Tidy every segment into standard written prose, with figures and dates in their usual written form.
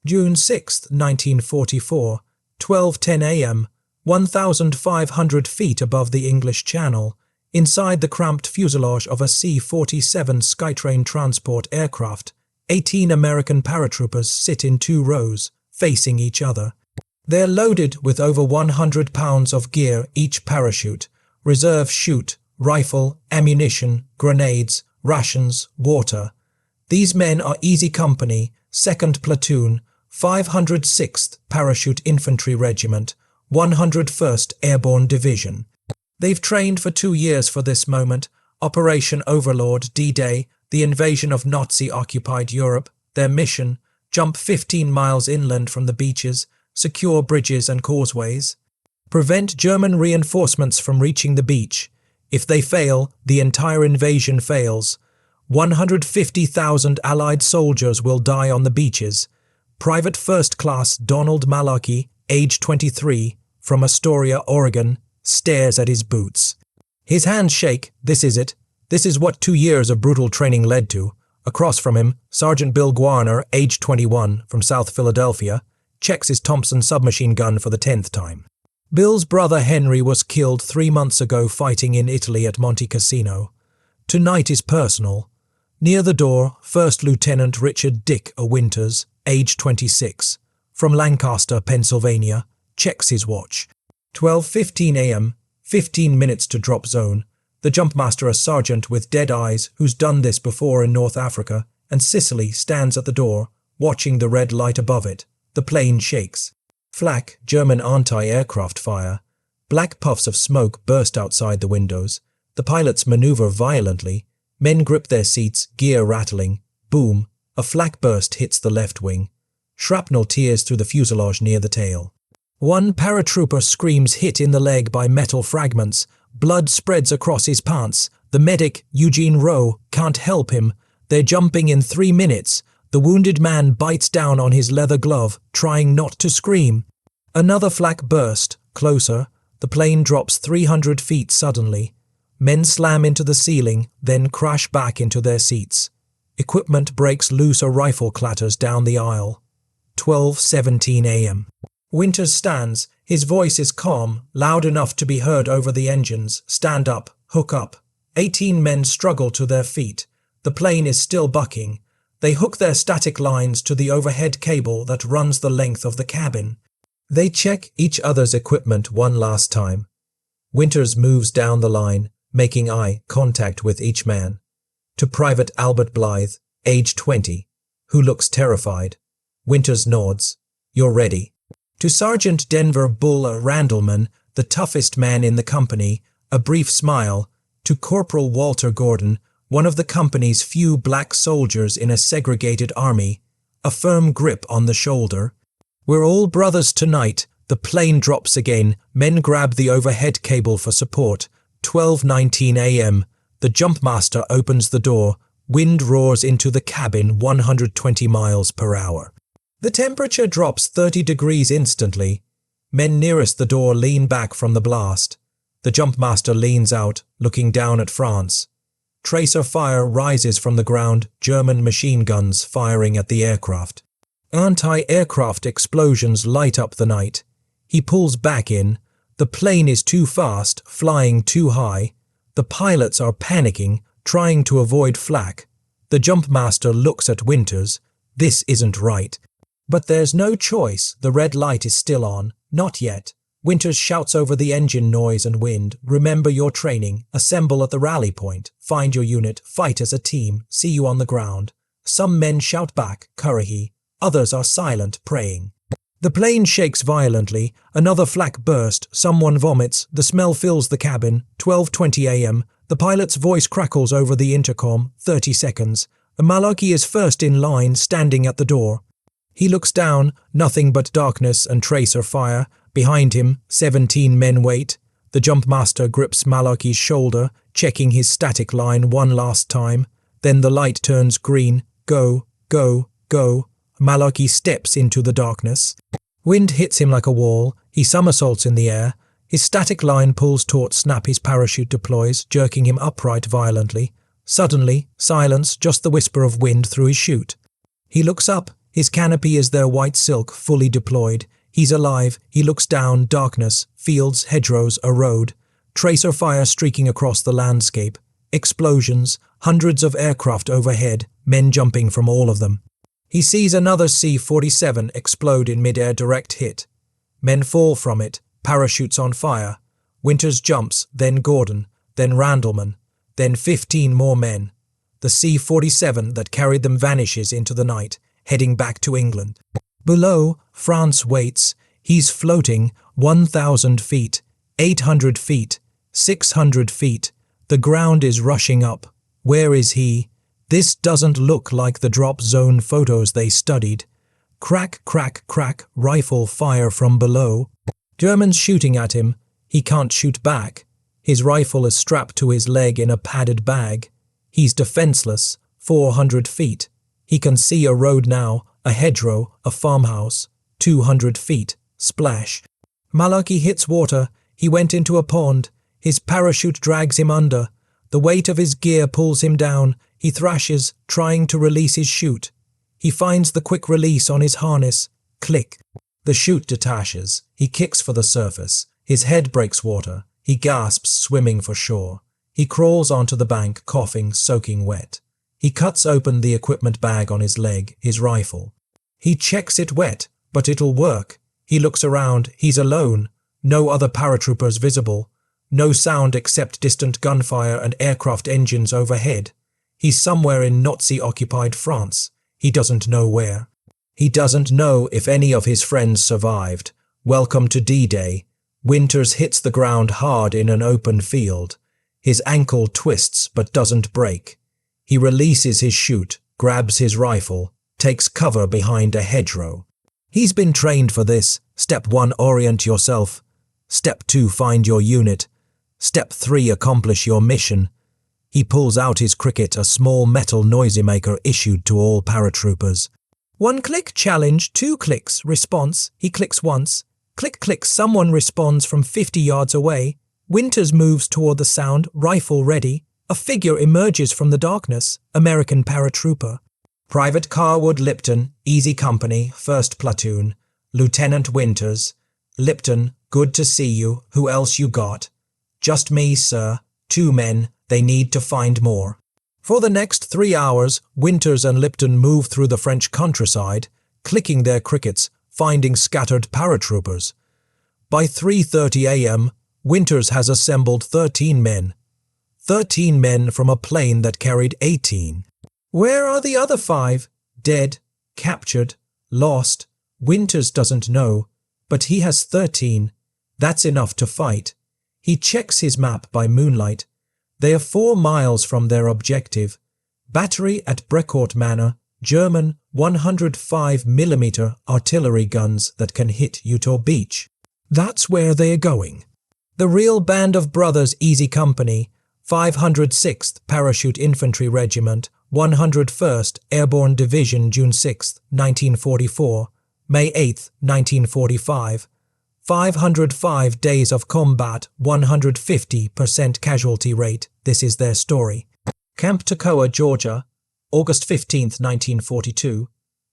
June 6, 1944, 12:10 a.m., 1,500 feet above the English Channel, inside the cramped fuselage of a C-47 Skytrain transport aircraft, 18 American paratroopers sit in 2 rows, facing each other. They're loaded with over 100 pounds of gear each parachute, reserve chute, rifle, ammunition, grenades, rations, water. These men are easy company, 2nd Platoon, 506th Parachute Infantry Regiment, 101st Airborne Division. They've trained for 2 years for this moment, Operation Overlord, D-Day, the invasion of Nazi-occupied Europe, their mission, jump 15 miles inland from the beaches, secure bridges and causeways, prevent German reinforcements from reaching the beach. If they fail, the entire invasion fails. 150,000 Allied soldiers will die on the beaches. Private First Class Donald Malarkey, age 23, from Astoria, Oregon, stares at his boots. His hands shake. This is it. This is what 2 years of brutal training led to. Across from him, Sergeant Bill Guarner, age 21, from South Philadelphia, checks his Thompson submachine gun for the 10th time. Bill's brother Henry was killed 3 months ago fighting in Italy at Monte Cassino. Tonight is personal. Near the door, First Lieutenant Richard Dick Winters, age 26, from Lancaster, Pennsylvania, checks his watch. 12:15 a.m., 15 minutes to drop zone. The jumpmaster, a sergeant with dead eyes who's done this before in North Africa, and Sicily stands at the door, watching the red light above it. The plane shakes. Flak, German anti-aircraft fire. Black puffs of smoke burst outside the windows. The pilots maneuver violently. Men grip their seats, gear rattling. Boom. A flak burst hits the left wing. Shrapnel tears through the fuselage near the tail. One paratrooper screams, hit in the leg by metal fragments. Blood spreads across his pants. The medic, Eugene Rowe, can't help him. They're jumping in 3 minutes. The wounded man bites down on his leather glove, trying not to scream. Another flak burst. Closer. The plane drops 300 feet suddenly. Men slam into the ceiling, then crash back into their seats. Equipment breaks loose. A rifle clatters down the aisle. 12:17 a.m. Winters stands. His voice is calm, loud enough to be heard over the engines. Stand up, hook up. 18 men struggle to their feet. The plane is still bucking. They hook their static lines to the overhead cable that runs the length of the cabin. They check each other's equipment one last time. Winters moves down the line, making eye contact with each man. To Private Albert Blythe, age 20, who looks terrified. Winters nods. You're ready. To Sergeant Denver Bull Randleman, the toughest man in the company, a brief smile. To Corporal Walter Gordon, one of the company's few black soldiers in a segregated army, a firm grip on the shoulder. We're all brothers tonight. The plane drops again. Men grab the overhead cable for support. 12:19 a.m. The jumpmaster opens the door. Wind roars into the cabin 120 miles per hour. The temperature drops 30 degrees instantly. Men nearest the door lean back from the blast. The jumpmaster leans out, looking down at France. Tracer fire rises from the ground, German machine guns firing at the aircraft. Anti-aircraft explosions light up the night. He pulls back in. The plane is too fast, flying too high. The pilots are panicking, trying to avoid flak. The jumpmaster looks at Winters. This isn't right. But there's no choice. The red light is still on. Not yet. Winters shouts over the engine noise and wind. Remember your training. Assemble at the rally point. Find your unit. Fight as a team. See you on the ground. Some men shout back, Currahee. Others are silent, praying. The plane shakes violently. Another flak burst. Someone vomits. The smell fills the cabin. 12:20 a.m. The pilot's voice crackles over the intercom. 30 seconds. Malarkey is first in line, standing at the door. He looks down, nothing but darkness and tracer fire. Behind him, 17 men wait. The jumpmaster grips Malarkey's shoulder, checking his static line one last time. Then the light turns green. Go, go, go. Malarkey steps into the darkness. Wind hits him like a wall. He somersaults in the air. His static line pulls taut. Snap. His parachute deploys, jerking him upright violently. Suddenly, silence, just the whisper of wind through his chute. He looks up. His canopy is their white silk, fully deployed. He's alive. He looks down, darkness, fields, hedgerows, a road. Tracer fire streaking across the landscape. Explosions, hundreds of aircraft overhead, men jumping from all of them. He sees another C-47 explode in mid-air, direct hit. Men fall from it, parachutes on fire. Winters jumps, then Gordon, then Randleman, then 15 more men. The C-47 that carried them vanishes into the night, heading back to England. Below, France waits. He's floating 1,000 feet, 800 feet, 600 feet. The ground is rushing up. Where is he? This doesn't look like the drop zone photos they studied. Crack, crack, crack, rifle fire from below. Germans shooting at him. He can't shoot back. His rifle is strapped to his leg in a padded bag. He's defenseless, 400 feet. He can see a road now, a hedgerow, a farmhouse, 200 feet, splash. Malarkey hits water. He went into a pond. His parachute drags him under. The weight of his gear pulls him down. He thrashes, trying to release his chute. He finds the quick release on his harness. Click. The chute detaches. He kicks for the surface. His head breaks water. He gasps, swimming for shore. He crawls onto the bank, coughing, soaking wet. He cuts open the equipment bag on his leg, his rifle. He checks it wet, but it'll work. He looks around. He's alone. No other paratroopers visible. No sound except distant gunfire and aircraft engines overhead. He's somewhere in Nazi-occupied France. He doesn't know where. He doesn't know if any of his friends survived. Welcome to D-Day. Winters hits the ground hard in an open field. His ankle twists but doesn't break. He releases his chute, grabs his rifle, takes cover behind a hedgerow. He's been trained for this. Step 1, orient yourself. Step 2, find your unit. Step 3, accomplish your mission. He pulls out his cricket, a small metal noisy maker issued to all paratroopers. 1 click, challenge, 2 clicks, response. He clicks once. Click, click, someone responds from 50 yards away. Winters moves toward the sound, rifle ready. A figure emerges from the darkness, American paratrooper. Private Carwood Lipton, Easy Company, 1st Platoon. Lieutenant Winters. Lipton, good to see you. Who else you got? Just me, sir. 2 men. They need to find more. For the next 3 hours, Winters and Lipton move through the French countryside, clicking their crickets, finding scattered paratroopers. By 3:30 a.m., Winters has assembled 13 men. 13 men from a plane that carried 18. Where are the other 5? Dead, captured, lost. Winters doesn't know, but he has 13. That's enough to fight. He checks his map by moonlight. They are 4 miles from their objective. Battery at Brecourt Manor, German 105mm artillery guns that can hit Utah Beach. That's where they are going. The real band of brothers, Easy Company, 506th Parachute Infantry Regiment, 101st Airborne Division, June 6, 1944, May 8, 1945. 505 days of combat, 150% casualty rate. This is their story. Camp Toccoa, Georgia, August 15, 1942.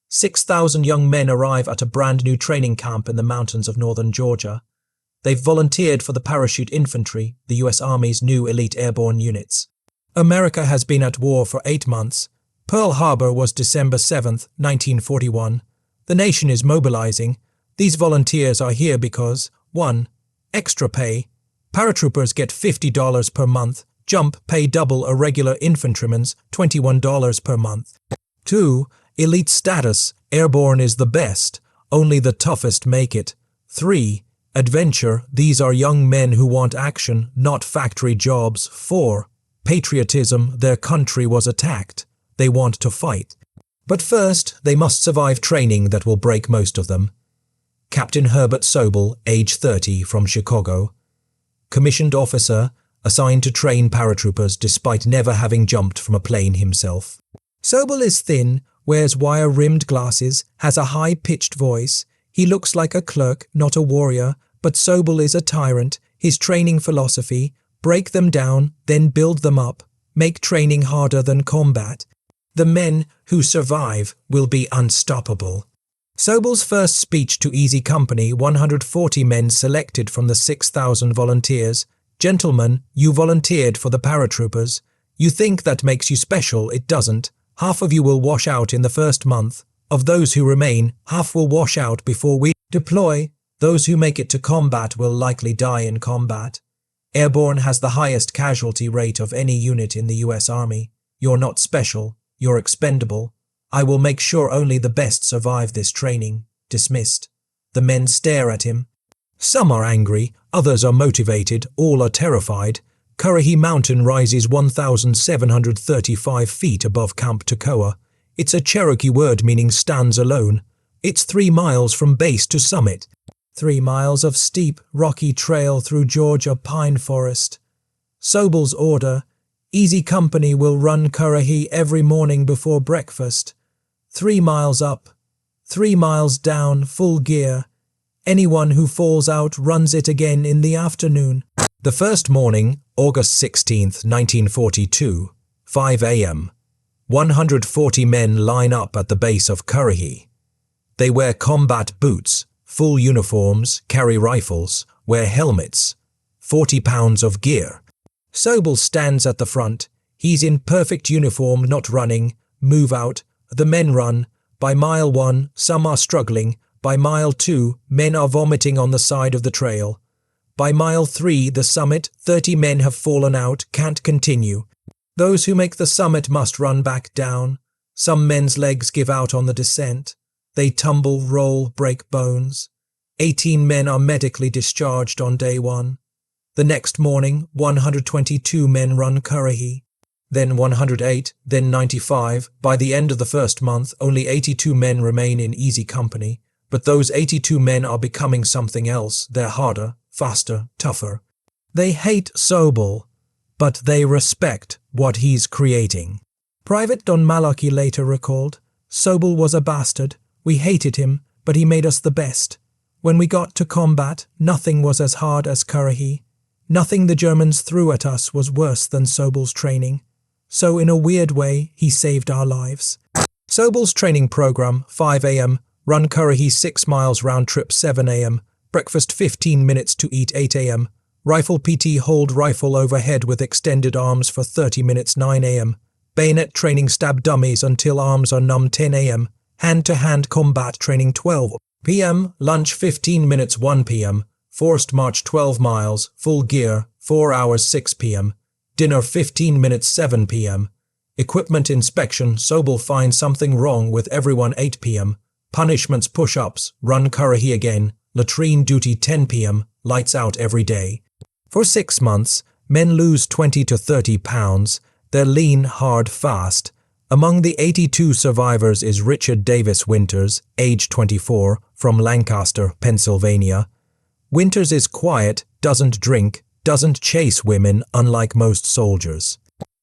6,000 young men arrive at a brand new training camp in the mountains of northern Georgia. They've volunteered for the Parachute Infantry, the U.S. Army's new elite airborne units. America has been at war for 8 months. Pearl Harbor was December 7, 1941. The nation is mobilizing. These volunteers are here because 1. Extra pay. Paratroopers get $50 per month. Jump pay double a regular infantryman's, $21 per month. 2. Elite status. Airborne is the best. Only the toughest make it. 3. Adventure. These are young men who want action, not factory jobs. 4. Patriotism. Their country was attacked. They want to fight. But first, they must survive training that will break most of them. Captain Herbert Sobel, age 30, from Chicago. Commissioned officer, assigned to train paratroopers despite never having jumped from a plane himself. Sobel is thin, wears wire-rimmed glasses, has a high-pitched voice. He looks like a clerk, not a warrior, but Sobel is a tyrant. His training philosophy: break them down, then build them up. Make training harder than combat. The men who survive will be unstoppable. Sobel's first speech to Easy Company, 140 men selected from the 6,000 volunteers. Gentlemen, you volunteered for the paratroopers. You think that makes you special, it doesn't. Half of you will wash out in the first month. Of those who remain, half will wash out before we deploy. Those who make it to combat will likely die in combat. Airborne has the highest casualty rate of any unit in the US Army. You're not special, you're expendable. I will make sure only the best survive this training. Dismissed. The men stare at him. Some are angry, others are motivated, all are terrified. Currahee Mountain rises 1,735 feet above Camp Toccoa. It's a Cherokee word meaning stands alone. It's 3 miles from base to summit. 3 miles of steep, rocky trail through Georgia pine forest. Sobel's order: Easy Company will run Currahee every morning before breakfast. 3 miles up, 3 miles down, full gear. Anyone who falls out runs it again in the afternoon. The first morning, August 16th, 1942, 5 a.m. 140 men line up at the base of Currahee. They wear combat boots, full uniforms, carry rifles, wear helmets, 40 pounds of gear. Sobel stands at the front. He's in perfect uniform, not running. Move out. The men run. By mile 1, some are struggling. By mile 2, men are vomiting on the side of the trail. By mile 3, the summit, 30 men have fallen out, can't continue. Those who make the summit must run back down. Some men's legs give out on the descent. They tumble, roll, break bones. 18 men are medically discharged on day 1. The next morning, 122 men run Currahee. Then 108, then 95. By the end of the first month, only 82 men remain in Easy Company. But those 82 men are becoming something else. They're harder, faster, tougher. They hate Sobel, but they respect what he's creating. Private Don Malarkey later recalled, Sobel was a bastard. We hated him, but he made us the best. When we got to combat, nothing was as hard as Currahee. Nothing the Germans threw at us was worse than Sobel's training. So in a weird way, he saved our lives. Sobel's training program, 5 a.m., run Currahee 6 miles round trip 7 a.m., breakfast 15 minutes to eat 8 a.m., rifle PT hold rifle overhead with extended arms for 30 minutes 9 a.m., bayonet training stab dummies until arms are numb 10 a.m., hand-to-hand combat training 12 p.m., lunch 15 minutes 1 p.m., forced march 12 miles, full gear, 4 hours 6 p.m., dinner 15 minutes 7 p.m., equipment inspection, Sobel finds something wrong with everyone 8 p.m., punishments push-ups, run Currahee again, latrine duty 10 p.m., lights out every day. For 6 months, men lose 20 to 30 pounds. They're lean, hard, fast. Among the 82 survivors is Richard Davis Winters, age 24, from Lancaster, Pennsylvania. Winters is quiet, doesn't drink, doesn't chase women, unlike most soldiers.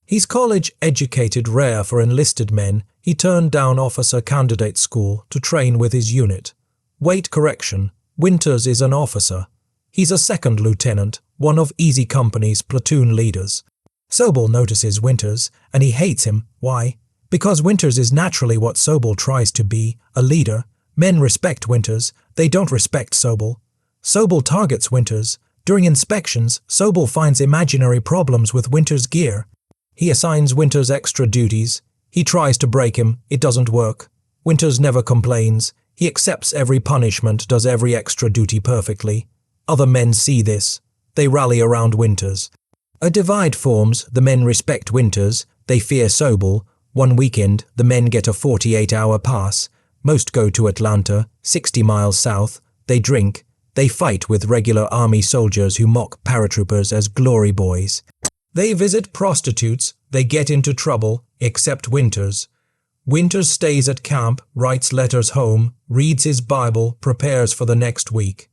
He's college-educated, rare for enlisted men. He turned down officer candidate school to train with his unit. Weight correction, Winters is an officer. He's a second lieutenant, one of Easy Company's platoon leaders. Sobel notices Winters, and he hates him. Why? Because Winters is naturally what Sobel tries to be, a leader. Men respect Winters, they don't respect Sobel. Sobel targets Winters. During inspections, Sobel finds imaginary problems with Winters' gear. He assigns Winters extra duties. He tries to break him, it doesn't work. Winters never complains. He accepts every punishment, does every extra duty perfectly. Other men see this. They rally around Winters. A divide forms. The men respect Winters. They fear Sobel. One weekend, the men get a 48-hour pass. Most go to Atlanta, 60 miles south. They drink. They fight with regular army soldiers who mock paratroopers as glory boys. They visit prostitutes. They get into trouble, except Winters. Winters stays at camp, writes letters home, reads his Bible, prepares for the next week.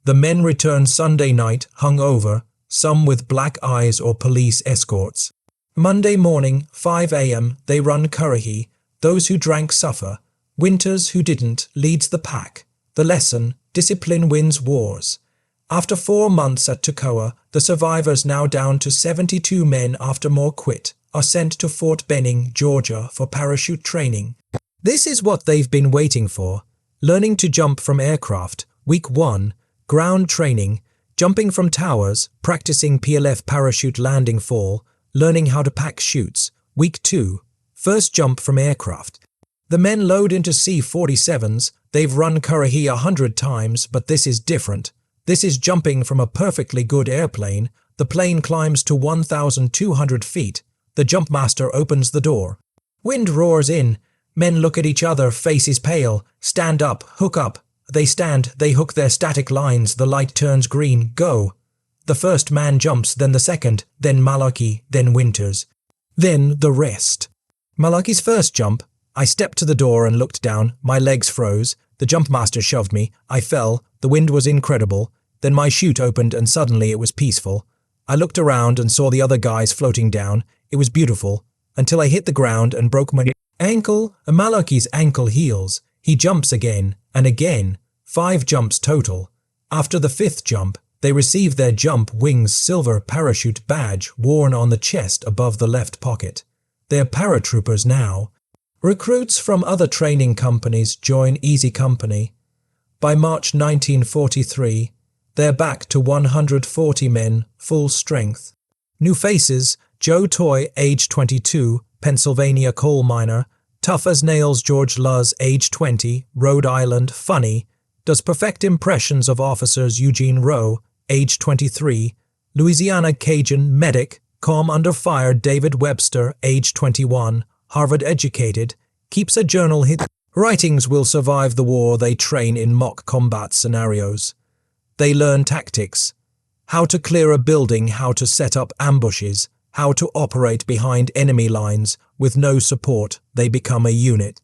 The men return Sunday night, hungover, some with black eyes or police escorts. Monday morning, 5 a.m., they run Currahee. Those who drank suffer. Winters, who didn't, leads the pack. The lesson: discipline wins wars. After 4 months at Toccoa, the survivors now down to 72 men after more quit. are sent to Fort Benning, Georgia for parachute training. This is what they've been waiting for. Learning to jump from aircraft. Week 1, ground training, jumping from towers, practicing PLF parachute landing fall, learning how to pack chutes. Week 2, first jump from aircraft. The men load into C-47s. They've run Currahee 100 times, but this is different. This is jumping from a perfectly good airplane. The plane climbs to 1,200 feet. The jumpmaster opens the door. Wind roars in. Men look at each other, faces pale. Stand up, hook up. They stand, they hook their static lines. The light turns green. Go. The first man jumps, then the second, then Malarkey, then Winters. Then the rest. Malarkey's first jump. I stepped to the door and looked down. My legs froze. The jumpmaster shoved me. I fell. The wind was incredible. Then my chute opened and suddenly it was peaceful. I looked around and saw the other guys floating down. It was beautiful. Until I hit the ground and broke my ankle. Malarkey's ankle heals. He jumps again and again. 5 jumps total. After the 5th jump, they receive their jump wings silver parachute badge worn on the chest above the left pocket. They're paratroopers now. Recruits from other training companies join Easy Company. By March 1943, they're back to 140 men, full strength. New faces: Joe Toy, age 22, Pennsylvania coal miner. Tough as nails George Luz, age 20, Rhode Island, funny. Does perfect impressions of officers Eugene Rowe, age 23. Louisiana Cajun, medic. Calm under fire David Webster, age 21. Harvard educated, keeps a journal hit. Writings will survive the war. They train in mock combat scenarios. They learn tactics. How to clear a building, how to set up ambushes, how to operate behind enemy lines. With no support, they become a unit.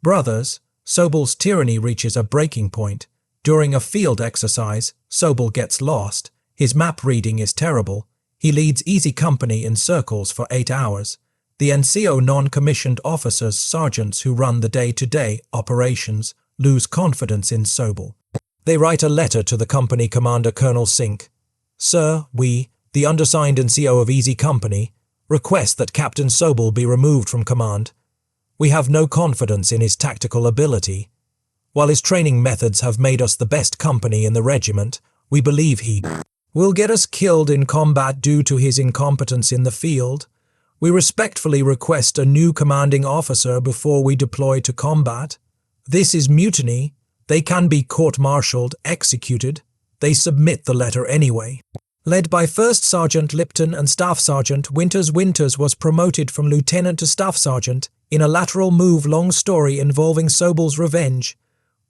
Brothers, Sobel's tyranny reaches a breaking point. During a field exercise, Sobel gets lost. His map reading is terrible. He leads Easy Company in circles for 8 hours. The NCO non-commissioned officers, sergeants who run the day-to-day operations, lose confidence in Sobel. They write a letter to the company commander, Colonel Sink. Sir, we, the undersigned NCO of Easy Company, request that Captain Sobel be removed from command. We have no confidence in his tactical ability. While his training methods have made us the best company in the regiment, we believe he will get us killed in combat due to his incompetence in the field. We respectfully request a new commanding officer before we deploy to combat. This is mutiny. They can be court-martialed, executed. They submit the letter anyway. Led by First Sergeant Lipton and Staff Sergeant Winters was promoted from lieutenant to staff sergeant in a lateral move. Long story involving Sobel's revenge.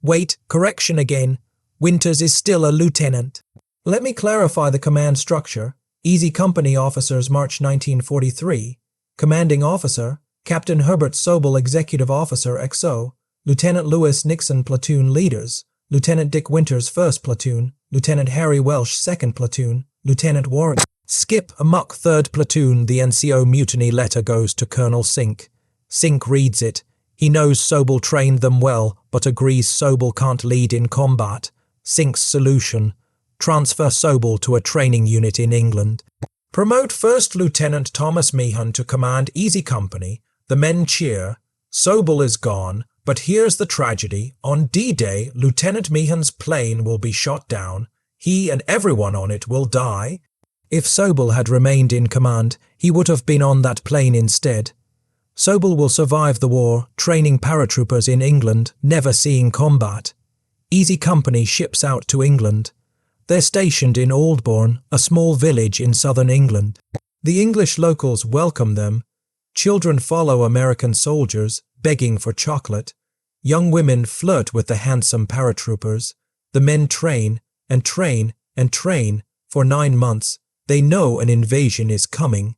Wait, correction again. Winters is still a lieutenant. Let me clarify the command structure. Easy Company officers, March 1943. Commanding officer, Captain Herbert Sobel, Executive Officer, XO. Lieutenant Lewis Nixon, platoon leaders. Lieutenant Dick Winters, 1st Platoon. Lieutenant Harry Welsh, 2nd Platoon. Lieutenant Warren Skip Amok, 3rd Platoon. The NCO mutiny letter goes to Colonel Sink. Sink reads it. He knows Sobel trained them well, but agrees Sobel can't lead in combat. Sink's solution: transfer Sobel to a training unit in England. Promote 1st Lieutenant Thomas Meehan to command Easy Company. The men cheer. Sobel is gone, but here's the tragedy. On D-Day, Lieutenant Meehan's plane will be shot down. He and everyone on it will die. If Sobel had remained in command, he would have been on that plane instead. Sobel will survive the war, training paratroopers in England, never seeing combat. Easy Company ships out to England. They're stationed in Aldbourne, a small village in southern England. The English locals welcome them. Children follow American soldiers, begging for chocolate. Young women flirt with the handsome paratroopers. The men train and train and train for 9 months. They know an invasion is coming.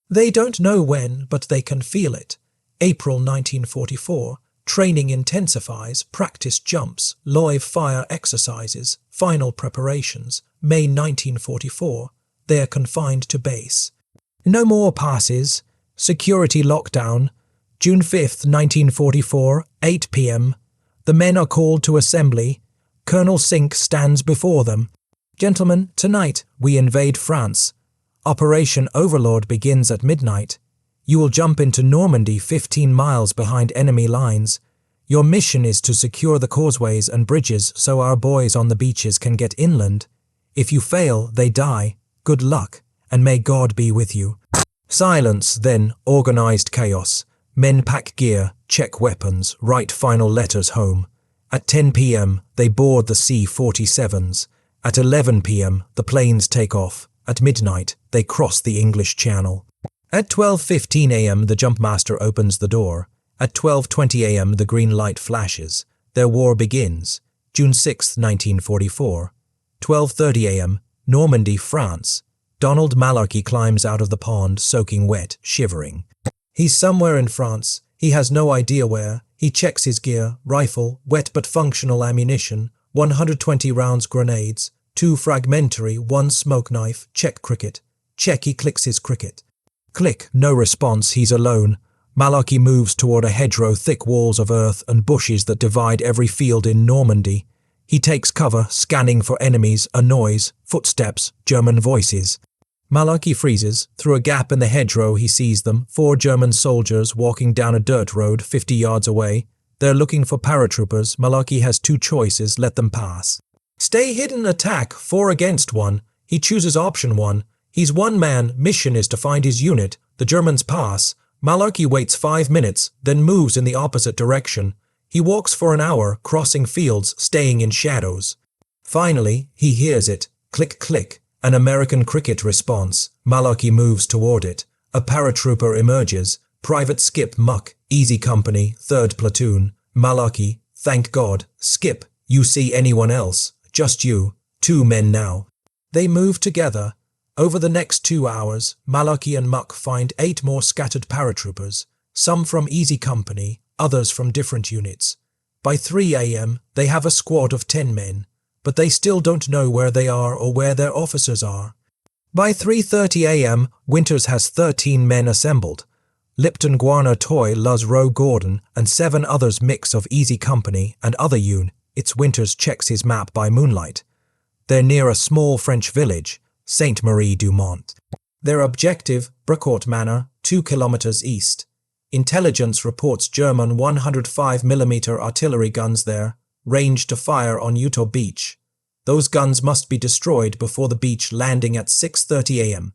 They don't know when, but they can feel it. April 1944. Training intensifies, practice jumps, live fire exercises, final preparations. May 1944. They are confined to base. No more passes. Security lockdown. June 5th, 1944, 8 p.m. The men are called to assembly. Colonel Sink stands before them. Gentlemen, tonight we invade France. Operation Overlord begins at midnight. You will jump into Normandy 15 miles behind enemy lines. Your mission is to secure the causeways and bridges so our boys on the beaches can get inland. If you fail, they die. Good luck, and may God be with you." Silence, then organized chaos. Men pack gear, check weapons, write final letters home. At 10 p.m., they board the C-47s. At 11 p.m., the planes take off. At midnight, they cross the English Channel. At 12:15 a.m., the jumpmaster opens the door. At 12:20 a.m., the green light flashes. Their war begins. June 6, 1944. 12:30 a.m., Normandy, France. Donald Malarkey climbs out of the pond, soaking wet, shivering. He's somewhere in France. He has no idea where. He checks his gear, rifle, wet but functional ammunition, 120 rounds grenades, 2 fragmentary, 1 smoke knife, check cricket. Check, he clicks his cricket. Click, no response, he's alone. Malarkey moves toward a hedgerow, thick walls of earth and bushes that divide every field in Normandy. He takes cover, scanning for enemies, a noise, footsteps, German voices. Malarkey freezes. Through a gap in the hedgerow he sees them, 4 German soldiers walking down a dirt road 50 yards away. They're looking for paratroopers. Malarkey has 2 choices, let them pass. Stay hidden, attack, 4 against 1. He chooses option 1. He's one man, mission is to find his unit. The Germans pass. Malarkey waits 5 minutes, then moves in the opposite direction. He walks for an hour, crossing fields, staying in shadows. Finally, he hears it. Click, click. An American cricket response. Malarkey moves toward it. A paratrooper emerges. Private Skip Muck, Easy Company, 3rd Platoon. Malarkey, thank God. Skip, you see anyone else? Just you. 2 men now. They move together. Over the next 2 hours, Malarkey and Muck find 8 more scattered paratroopers, some from Easy Company, others from different units. By 3 a.m., they have a squad of 10 men, but they still don't know where they are or where their officers are. By 3:30 a.m., Winters has 13 men assembled. Lipton, Guarner, Toy, Luz, Rowe, Gordon, and 7 others mix of Easy Company and other units. Winters checks his map by moonlight. They're near a small French village, Sainte-Marie-du-Mont. Their objective, Bracourt Manor, 2 kilometers east. Intelligence reports German 105mm artillery guns there, range to fire on Utah Beach. Those guns must be destroyed before the beach, landing at 6:30 a.m.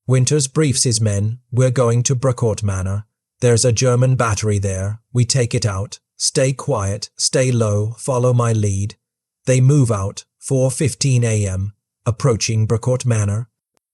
Winters briefs his men, we're going to Bracourt Manor. There's a German battery there, we take it out. Stay quiet, stay low, follow my lead. They move out, 4:15 a.m., approaching Bracourt Manor.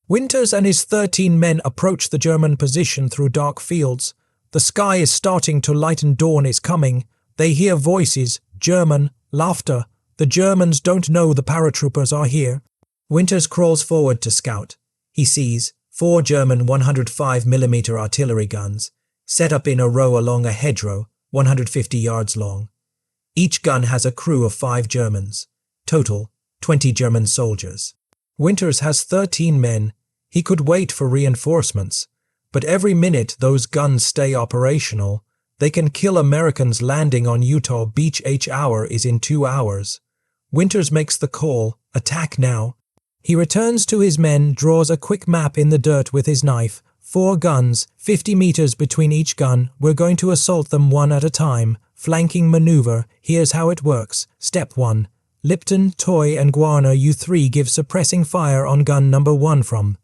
Winters and his 13 men approach the German position through dark fields. The sky is starting to lighten, dawn is coming. They hear voices, German, laughter. The Germans don't know the paratroopers are here. Winters crawls forward to scout. He sees 4 German 105mm artillery guns, set up in a row along a hedgerow, 150 yards long. Each gun has a crew of 5 Germans. Total, 20 German soldiers. Winters has 13 men. He could wait for reinforcements, but every minute those guns stay operational, they can kill Americans landing on Utah Beach. Each hour is in 2 hours. Winters makes the call, attack now. He returns to his men, draws a quick map in the dirt with his knife. 4 guns, 50 meters between each gun. We're going to assault them one at a time. Flanking maneuver. Here's how it works. Step 1. Lipton, Toy, and Guarner, you 3 give suppressing fire on gun number 1 from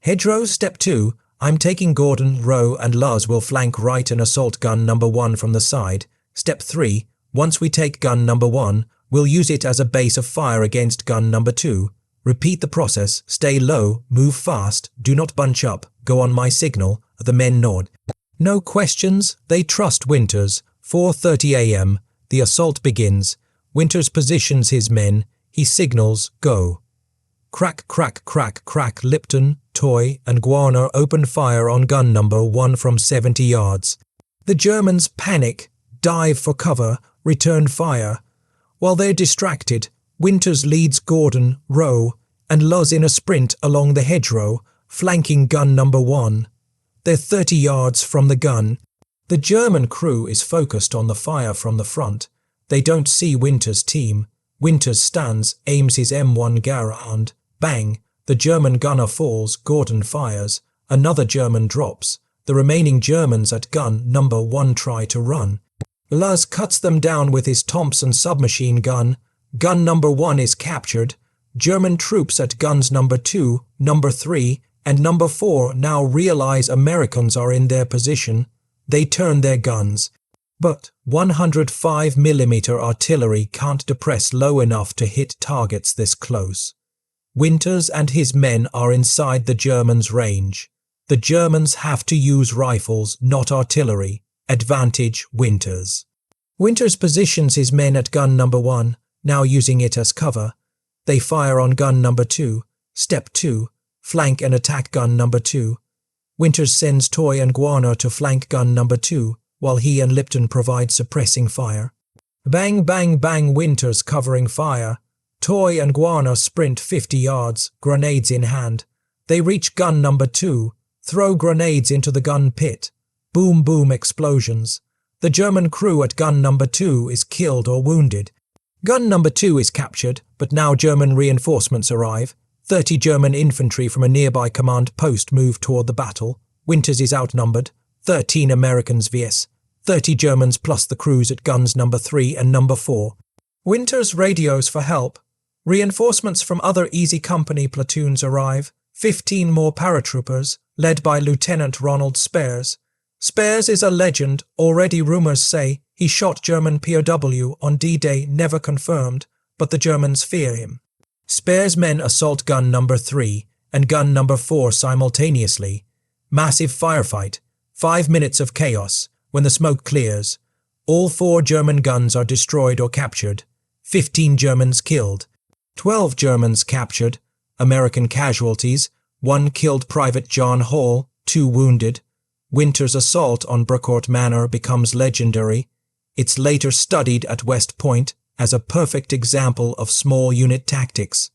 hedgerow. Step 2. I'm taking Gordon, Rowe, and Luz will flank right and assault gun number 1 from the side. Step 3. Once we take gun number 1, we'll use it as a base of fire against gun number 2. Repeat the process, stay low, move fast, do not bunch up, go on my signal. The men nod. No questions, they trust Winters. 4:30 a.m. The assault begins. Winters positions his men. He signals, go. Crack, crack, crack, crack. Lipton, Toy, and Guarner open fire on gun number 1 from 70 yards. The Germans panic, dive for cover, return fire. While they're distracted, Winters leads Gordon, Rowe, and Luz in a sprint along the hedgerow, flanking gun number 1. They're 30 yards from the gun. The German crew is focused on the fire from the front. They don't see Winters' team. Winters stands, aims his M1 Garand. Bang! The German gunner falls, Gordon fires. Another German drops. The remaining Germans at gun number 1 try to run. Luz cuts them down with his Thompson submachine gun. Gun number 1 is captured. German troops at guns number 2, number 3, and number 4 now realize Americans are in their position. They turn their guns. But 105mm artillery can't depress low enough to hit targets this close. Winters and his men are inside the Germans' range. The Germans have to use rifles, not artillery. Advantage Winters. Winters positions his men at gun number 1, now using it as cover. They fire on gun number 2. Step 2. Flank and attack gun number 2. Winters sends Toy and Guarner to flank gun number 2, while he and Lipton provide suppressing fire. Bang, bang, bang, Winters covering fire. Toy and Guarner sprint 50 yards, grenades in hand. They reach gun number 2, throw grenades into the gun pit. Boom, boom, explosions. The German crew at gun number 2 is killed or wounded. Gun number 2 is captured, but now German reinforcements arrive. 30 German infantry from a nearby command post move toward the battle. Winters is outnumbered. 13 Americans vs. 30 Germans plus the crews at guns number 3 and number 4. Winters radios for help. Reinforcements from other Easy Company platoons arrive. 15 more paratroopers, led by Lieutenant Ronald Spares. Spares is a legend. Already rumors say he shot German POW on D-Day, never confirmed, but the Germans fear him. Spares' men assault gun number 3 and gun number 4 simultaneously. Massive firefight. 5 minutes of chaos. When the smoke clears, all 4 German guns are destroyed or captured. 15 Germans killed. 12 Germans captured. American casualties. 1 killed Private John Hall, 2 wounded. Winter's assault on Brecourt Manor becomes legendary. It's later studied at West Point as a perfect example of small unit tactics.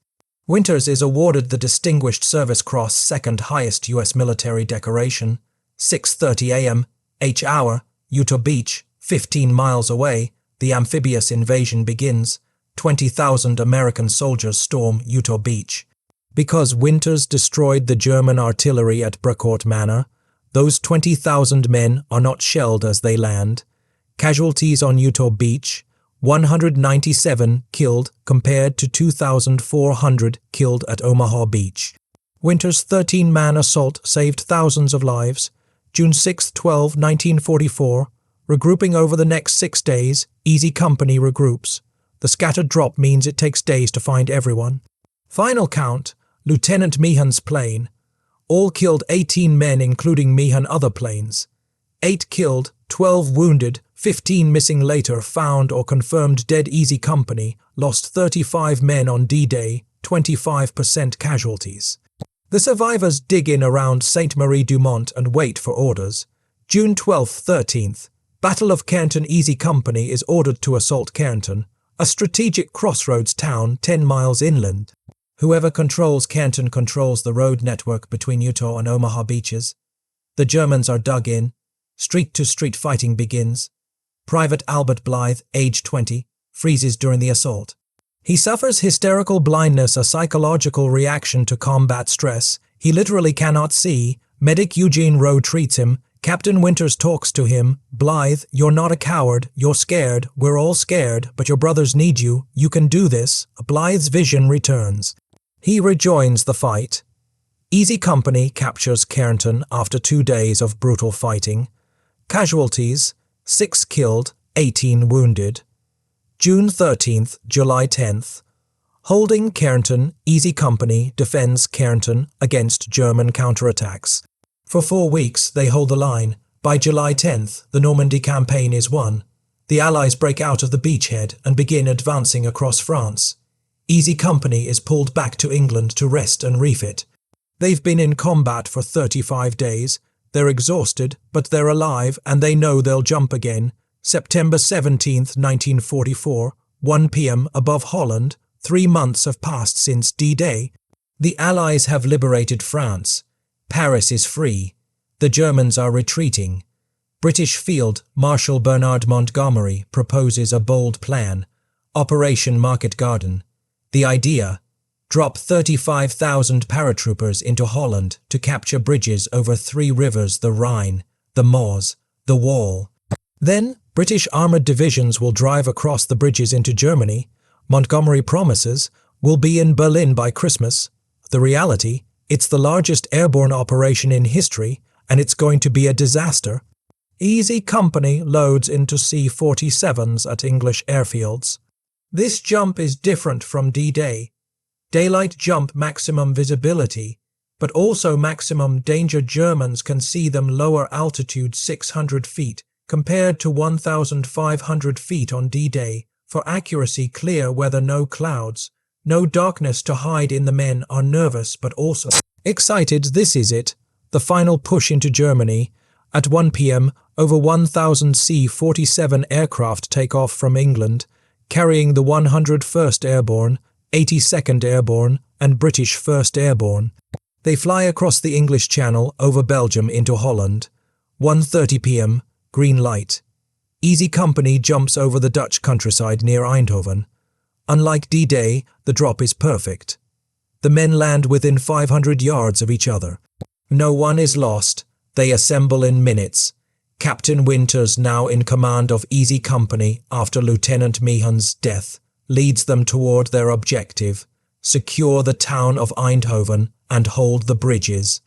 Winters is awarded the Distinguished Service Cross, second highest U.S. military decoration. 6:30 a.m., H hour, Utah Beach, 15 miles away, the amphibious invasion begins. 20,000 American soldiers storm Utah Beach. Because Winters destroyed the German artillery at Brecourt Manor, those 20,000 men are not shelled as they land. Casualties on Utah Beach, 197 killed compared to 2,400 killed at Omaha Beach. Winters' 13-man assault saved thousands of lives. June 6, 12, 1944, regrouping over the next 6 days, Easy Company regroups. The scattered drop means it takes days to find everyone. Final count, Lieutenant Meehan's plane. All killed 18 men including Meehan other planes. 8 killed, 12 wounded, 15 missing later found or confirmed dead Easy Company, lost 35 men on D-Day, 25% casualties. The survivors dig in around Sainte-Marie-du-Mont and wait for orders. June 12th, 13th, Battle of Cairnton Easy Company is ordered to assault Cairnton, a strategic crossroads town 10 miles inland. Whoever controls Cairnton controls the road network between Utah and Omaha beaches. The Germans are dug in. Street-to-street fighting begins. Private Albert Blythe, age 20, freezes during the assault. He suffers hysterical blindness, a psychological reaction to combat stress. He literally cannot see. Medic Eugene Rowe treats him. Captain Winters talks to him. Blythe, you're not a coward. You're scared. We're all scared, but your brothers need you. You can do this. Blythe's vision returns. He rejoins the fight. Easy Company captures Cairnton after 2 days of brutal fighting. Casualties, 6 killed, 18 wounded. June 13th, July 10th. Holding Cairnton, Easy Company defends Cairnton against German counterattacks. For 4 weeks, they hold the line. By July 10th, the Normandy campaign is won. The Allies break out of the beachhead and begin advancing across France. Easy Company is pulled back to England to rest and refit. They've been in combat for 35 days. They're exhausted, but they're alive and they know they'll jump again. September 17th, 1944, 1 p.m. above Holland. 3 months have passed since D-Day. The Allies have liberated France. Paris is free. The Germans are retreating. British Field Marshal Bernard Montgomery proposes a bold plan. Operation Market Garden. The idea: drop 35,000 paratroopers into Holland to capture bridges over 3 rivers, the Rhine, the Meuse, the Wall. Then, British armoured divisions will drive across the bridges into Germany. Montgomery promises we'll be in Berlin by Christmas. The reality, it's the largest airborne operation in history, and it's going to be a disaster. Easy Company loads into C-47s at English airfields. This jump is different from D-Day. Daylight jump maximum visibility, but also maximum danger. Germans can see them lower altitude 600 feet compared to 1,500 feet on D-Day. For accuracy, clear weather, no clouds, no darkness to hide in. The men are nervous but also excited. This is it, the final push into Germany. At 1 p.m, over 1,000 C-47 aircraft take off from England, carrying the 101st Airborne, 82nd Airborne, and British 1st Airborne. They fly across the English Channel over Belgium into Holland. 1:30 p.m, green light. Easy Company jumps over the Dutch countryside near Eindhoven. Unlike D-Day, the drop is perfect. The men land within 500 yards of each other. No one is lost. They assemble in minutes. Captain Winters, now in command of Easy Company after Lieutenant Meehan's death, leads them toward their objective: secure the town of Eindhoven and hold the bridges.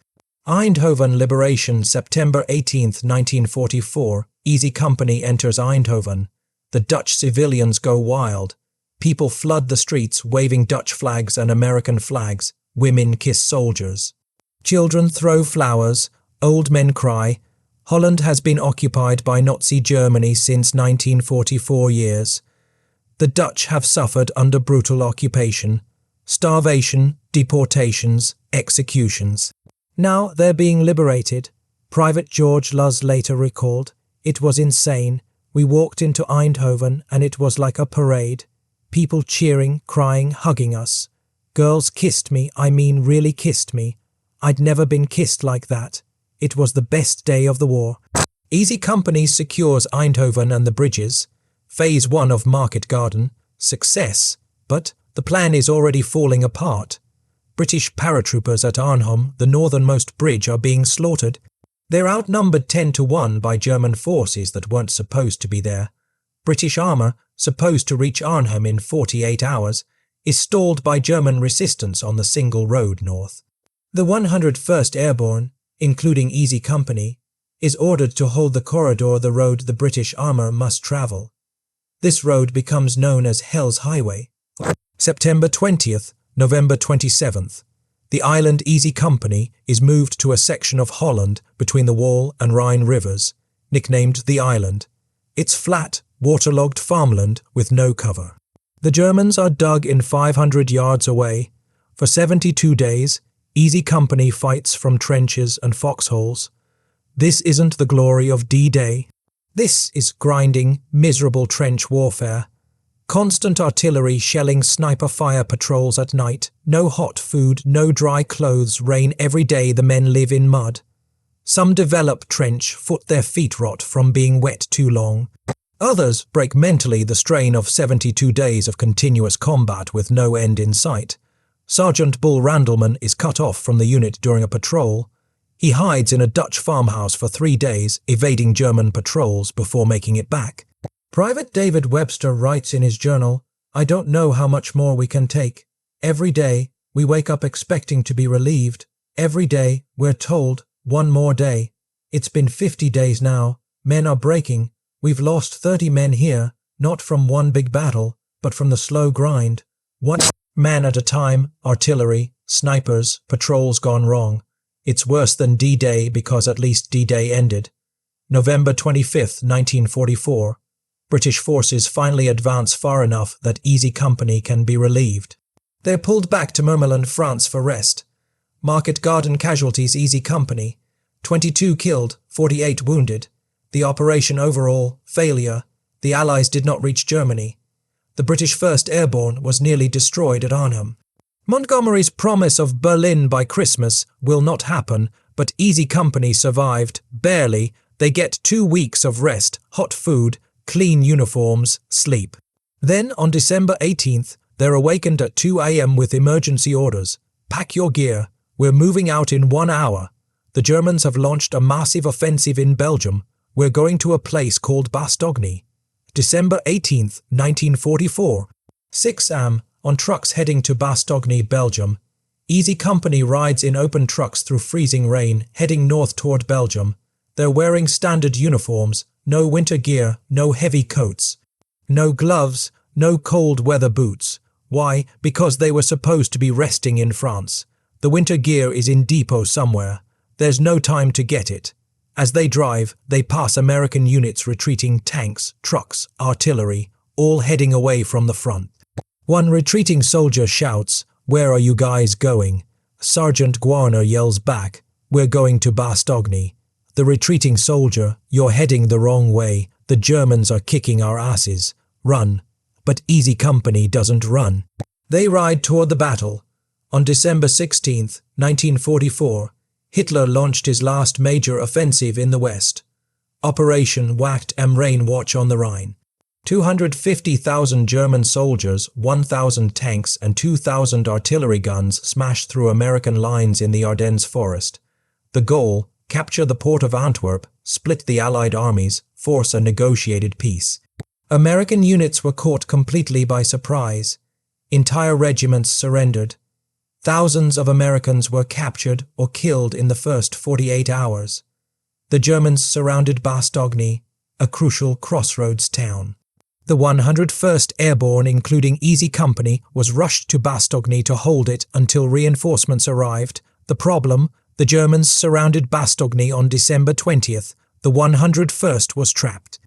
Eindhoven liberation, September 18, 1944. Easy Company enters Eindhoven. The Dutch civilians go wild. People flood the streets waving Dutch flags and American flags. Women kiss soldiers. Children throw flowers. Old men cry. Holland has been occupied by Nazi Germany since 1944 years. The Dutch have suffered under brutal occupation, starvation, deportations, executions. Now they're being liberated. Private George Luz later recalled, "It was insane. We walked into Eindhoven and it was like a parade. People cheering, crying, hugging us. Girls kissed me, I mean really kissed me. I'd never been kissed like that. It was the best day of the war." Easy Company secures Eindhoven and the bridges. Phase 1 of Market Garden. Success. But the plan is already falling apart. British paratroopers at Arnhem, the northernmost bridge, are being slaughtered. They're outnumbered 10-1 by German forces that weren't supposed to be there. British armour, supposed to reach Arnhem in 48 hours, is stalled by German resistance on the single road north. The 101st Airborne, including Easy Company, is ordered to hold the corridor, the road the British armour must travel. This road becomes known as Hell's Highway. September 20th, November 27th. The island Easy Company is moved to a section of Holland between the Wall and Rhine rivers, nicknamed the Island. It's flat, waterlogged farmland with no cover. The Germans are dug in 500 yards away. For 72 days, Easy Company fights from trenches and foxholes. This isn't the glory of D-Day. This is grinding, miserable trench warfare. Constant artillery shelling sniper fire patrols at night. No hot food, no dry clothes, rain every day. The men live in mud. Some develop trench foot, their feet rot from being wet too long. Others break mentally the strain of 72 days of continuous combat with no end in sight. Sergeant Bull Randleman is cut off from the unit during a patrol. He hides in a Dutch farmhouse for 3 days, evading German patrols before making it back. Private David Webster writes in his journal, "I don't know how much more we can take. Every day, we wake up expecting to be relieved. Every day, we're told, one more day. It's been 50 days now. Men are breaking. We've lost 30 men here, not from one big battle, but from the slow grind. One man at a time, artillery, snipers, patrols gone wrong. It's worse than D-Day because at least D-Day ended." November 25th, 1944. British forces finally advance far enough that Easy Company can be relieved. They're pulled back to Mermeland, France for rest. Market Garden casualties. Easy Company. 22 killed, 48 wounded. The operation overall, failure. The Allies did not reach Germany. The British 1st Airborne was nearly destroyed at Arnhem. Montgomery's promise of Berlin by Christmas will not happen, but Easy Company survived, barely. They get 2 weeks of rest, hot food, clean uniforms, sleep. Then, on December 18th, They're awakened at 2 a.m. with emergency orders. Pack your gear. We're moving out in 1 hour. The Germans have launched a massive offensive in Belgium. We're going to a place called Bastogne. December 18th, 1944. 6 am. On trucks heading to Bastogne, Belgium. Easy Company rides in open trucks through freezing rain, heading north toward Belgium. They're wearing standard uniforms, no winter gear, no heavy coats. No gloves, no cold weather boots. Why? Because they were supposed to be resting in France. The winter gear is in depot somewhere. There's no time to get it. As they drive, they pass American units retreating, tanks, trucks, artillery, all heading away from the front. One retreating soldier shouts, "Where are you guys going?" Sergeant Guarner yells back, "We're going to Bastogne." The retreating soldier, "You're heading the wrong way. The Germans are kicking our asses. Run." But Easy Company doesn't run. They ride toward the battle. On December 16th, 1944, Hitler launched his last major offensive in the West. Operation Wacht am Rhein Watch on the Rhine. 250,000 German soldiers, 1,000 tanks and 2,000 artillery guns smashed through American lines in the Ardennes forest. The goal, capture the port of Antwerp, split the Allied armies, force a negotiated peace. American units were caught completely by surprise. Entire regiments surrendered. Thousands of Americans were captured or killed in the first 48 hours. The Germans surrounded Bastogne, a crucial crossroads town. The 101st Airborne, including Easy Company, was rushed to Bastogne to hold it until reinforcements arrived. The problem? The Germans surrounded Bastogne on December 20th. The 101st was trapped.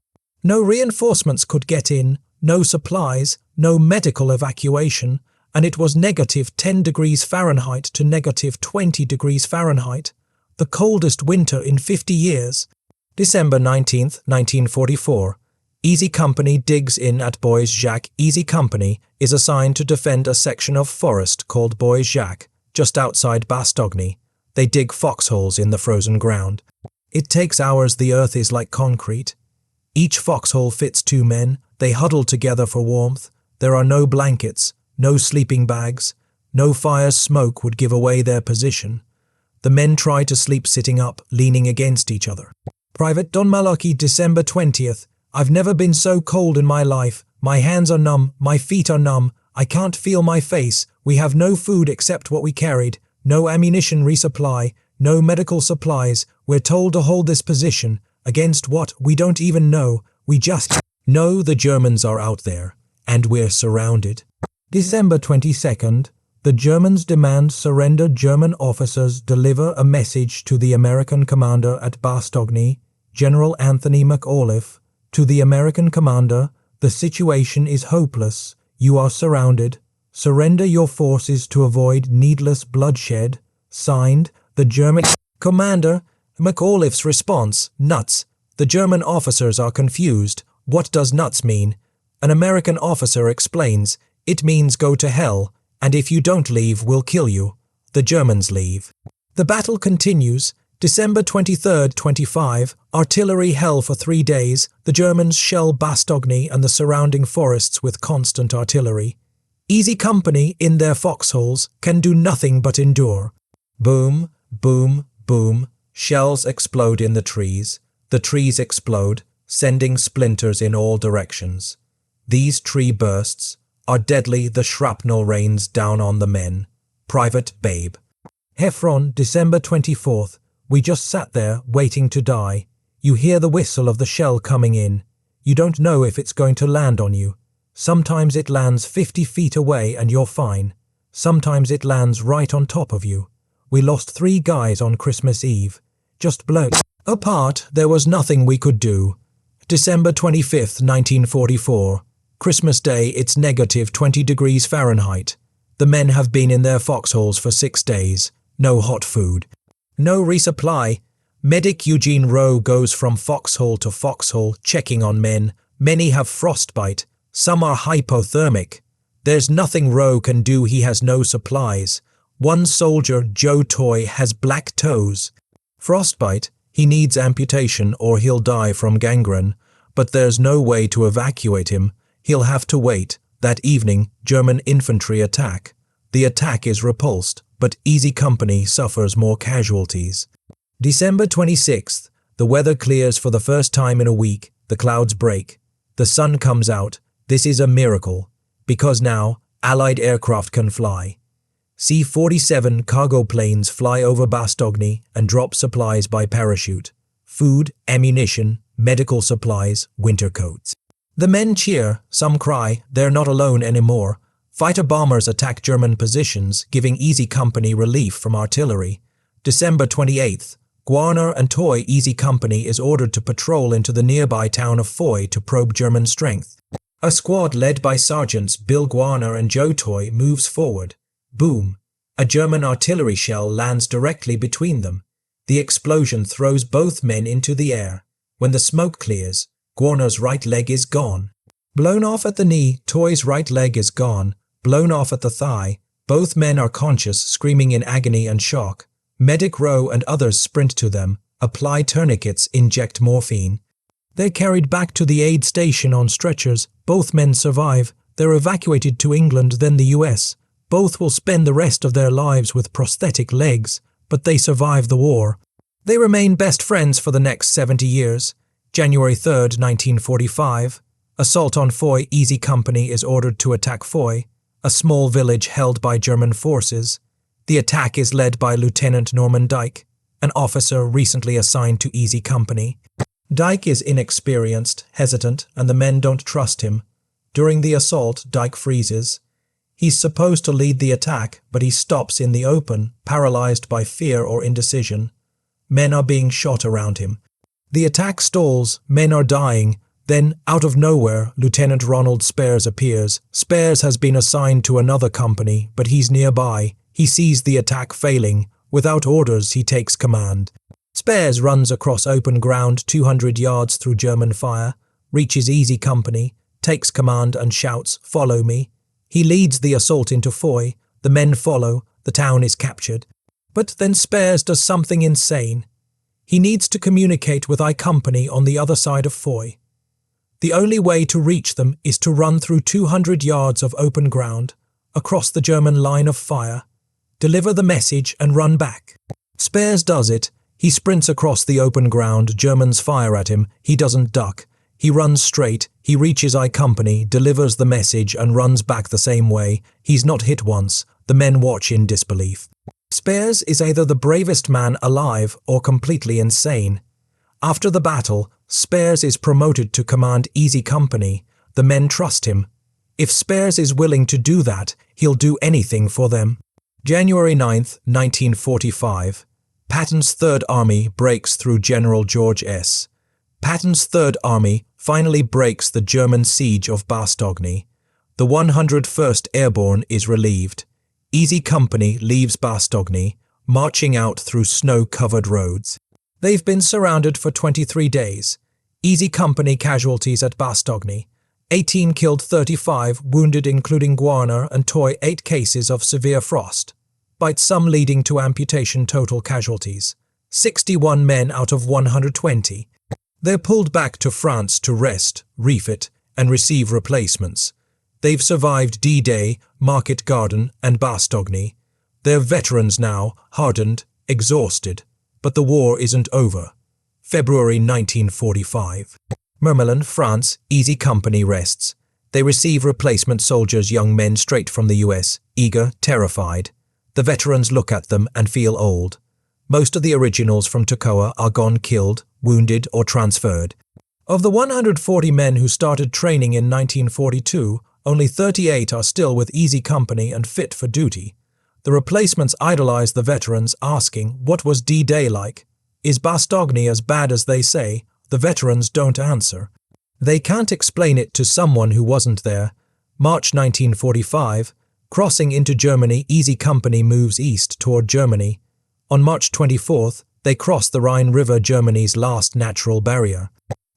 No reinforcements could get in, no supplies, no medical evacuation, and it was -10 degrees Fahrenheit to -20 degrees Fahrenheit, the coldest winter in 50 years. December 19th, 1944. Easy Company digs in at Bois Jacques. Easy Company is assigned to defend a section of forest called Bois Jacques, just outside Bastogne. They dig foxholes in the frozen ground. It takes hours. The earth is like concrete. Each foxhole fits 2 men. They huddle together for warmth. There are no blankets, no sleeping bags. No fire's smoke would give away their position. The men try to sleep sitting up, leaning against each other. Private Don Malarkey, December 20th. I've never been so cold in my life. My hands are numb, my feet are numb. I can't feel my face. We have no food except what we carried. No ammunition resupply. No medical supplies. We're told to hold this position. Against what? We don't even know. We just know the Germans are out there. And we're surrounded. December 22nd. The Germans demand surrender. German officers deliver a message to the American commander at Bastogne, General Anthony McAuliffe. To the American commander, the situation is hopeless. You are surrounded. Surrender your forces to avoid needless bloodshed. Signed, the German commander. McAuliffe's response, nuts. The German officers are confused. What does nuts mean? An American officer explains, it means go to hell, and if you don't leave, we'll kill you. The Germans leave. The battle continues. December 23rd, 25, artillery hell for 3 days. The Germans shell Bastogne and the surrounding forests with constant artillery. Easy Company, in their foxholes, can do nothing but endure. Boom, boom, boom. Shells explode in the trees. The trees explode, sending splinters in all directions. These tree bursts are deadly. The shrapnel rains down on the men. Private Babe. Heffron, December 24th. We just sat there, waiting to die. You hear the whistle of the shell coming in. You don't know if it's going to land on you. Sometimes it lands 50 feet away and you're fine. Sometimes it lands right on top of you. We lost 3 guys on Christmas Eve. Just blown apart. There was nothing we could do. December 25th, 1944. Christmas Day, it's -20 degrees Fahrenheit. The men have been in their foxholes for 6 days. No hot food. No resupply. Medic Eugene Rowe goes from foxhole to foxhole, checking on men. Many have frostbite. Some are hypothermic. There's nothing Rowe can do. He has no supplies. One soldier, Joe Toy, has black toes. Frostbite. He needs amputation or he'll die from gangrene. But there's no way to evacuate him. He'll have to wait. That evening, German infantry attack. The attack is repulsed, but Easy Company suffers more casualties. December 26th. The weather clears for the first time in a week. The clouds break. The sun comes out. This is a miracle, because now Allied aircraft can fly. C-47 cargo planes fly over Bastogne and drop supplies by parachute. Food, ammunition, medical supplies, winter coats. The men cheer, some cry, they're not alone anymore. Fighter bombers attack German positions, giving Easy Company relief from artillery. December 28th. Guarner and Toy Easy Company is ordered to patrol into the nearby town of Foy to probe German strength. A squad led by Sergeants Bill Guarner and Joe Toy moves forward. Boom! A German artillery shell lands directly between them. The explosion throws both men into the air. When the smoke clears, Guarner's right leg is gone. Blown off at the knee, Toy's right leg is gone. Blown off at the thigh. Both men are conscious, screaming in agony and shock. Medic Rowe and others sprint to them, apply tourniquets, inject morphine. They're carried back to the aid station on stretchers. Both men survive. They're evacuated to England, then the US. Both will spend the rest of their lives with prosthetic legs, but they survive the war. They remain best friends for the next 70 years. January 3rd, 1945. Assault on Foy. Easy Company is ordered to attack Foy, a small village held by German forces. The attack is led by Lieutenant Norman Dyke, an officer recently assigned to Easy Company. Dyke is inexperienced, hesitant, and the men don't trust him. During the assault, Dyke freezes. He's supposed to lead the attack, but he stops in the open, paralyzed by fear or indecision. Men are being shot around him. The attack stalls, men are dying. Then, out of nowhere, Lieutenant Ronald Spares appears. Spares has been assigned to another company, but he's nearby. He sees the attack failing. Without orders, he takes command. Spares runs across open ground 200 yards through German fire, reaches Easy Company, takes command and shouts, "Follow me." He leads the assault into Foy. The men follow. The town is captured. But then Spares does something insane. He needs to communicate with I Company on the other side of Foy. The only way to reach them is to run through 200 yards of open ground, across the German line of fire, deliver the message and run back. Spares does it. He sprints across the open ground. Germans fire at him. He doesn't duck. He runs straight. He reaches I Company, delivers the message and runs back the same way. He's not hit once. The men watch in disbelief. Spares is either the bravest man alive or completely insane. After the battle, Spares is promoted to command Easy Company. The men trust him. If Spares is willing to do that, he'll do anything for them. January 9th, 1945. Patton's Third Army breaks through General George S. Patton's Third Army finally breaks the German siege of Bastogne. The 101st Airborne is relieved. Easy Company leaves Bastogne, marching out through snow-covered roads. They've been surrounded for 23 days. Easy Company casualties at Bastogne. 18 killed, 35 wounded, including Guarner and Toy. 8 cases of severe frost, bites, some leading to amputation. Total casualties 61 men out of 120. They're pulled back to France to rest, refit, and receive replacements. They've survived D-Day, Market Garden, and Bastogne. They're veterans now, hardened, exhausted. But the war isn't over. February 1945. Mermelin, France. Easy Company rests. They receive replacement soldiers, young men straight from the US, eager, terrified. The veterans look at them and feel old. Most of the originals from Toccoa are gone, killed, wounded, or transferred. Of the 140 men who started training in 1942, only 38 are still with Easy Company and fit for duty. The replacements idolize the veterans, asking, "What was D-Day like? Is Bastogne as bad as they say?" The veterans don't answer. They can't explain it to someone who wasn't there. March 1945. Crossing into Germany, Easy Company moves east toward Germany. On March 24th, they cross the Rhine River, Germany's last natural barrier.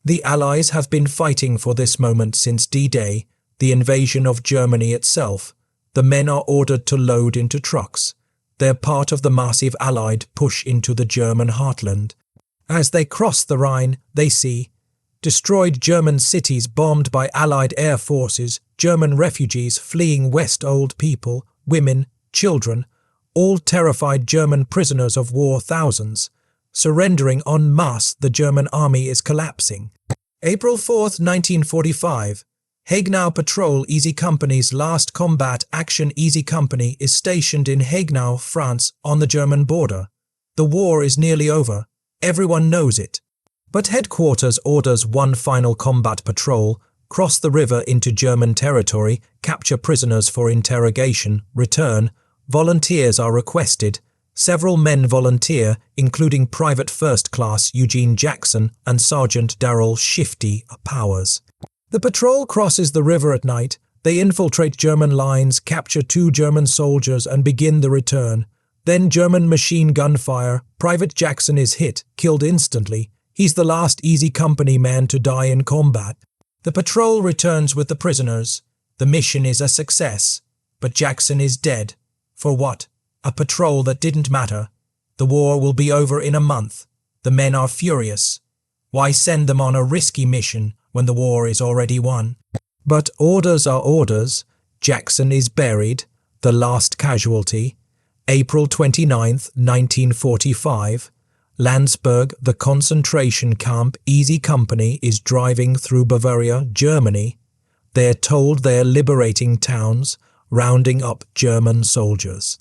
The Allies have been fighting for this moment since D-Day, the invasion of Germany itself. The men are ordered to load into trucks. They're part of the massive Allied push into the German heartland. As they cross the Rhine, they see destroyed German cities bombed by Allied air forces, German refugees fleeing west, old people, women, children, all terrified German prisoners of war thousands. Surrendering en masse, the German army is collapsing. April 4th, 1945. Haguenau Patrol Easy Company's last combat action. Easy Company is stationed in Haguenau, France, on the German border. The war is nearly over. Everyone knows it. But headquarters orders one final combat patrol, cross the river into German territory, capture prisoners for interrogation, return. Volunteers are requested. Several men volunteer, including Private First Class Eugene Jackson and Sergeant Darrell Shifty Powers. The patrol crosses the river at night. They infiltrate German lines, capture 2 German soldiers and begin the return. Then German machine gun fire. Private Jackson is hit, killed instantly. He's the last Easy Company man to die in combat. The patrol returns with the prisoners. The mission is a success. But Jackson is dead. For what? A patrol that didn't matter. The war will be over in a month. The men are furious. Why send them on a risky mission when the war is already won? But orders are orders. Jackson is buried, the last casualty. April 29th, 1945. Landsberg, the concentration camp. Easy Company is driving through Bavaria, Germany. They're told they're liberating towns, rounding up German soldiers.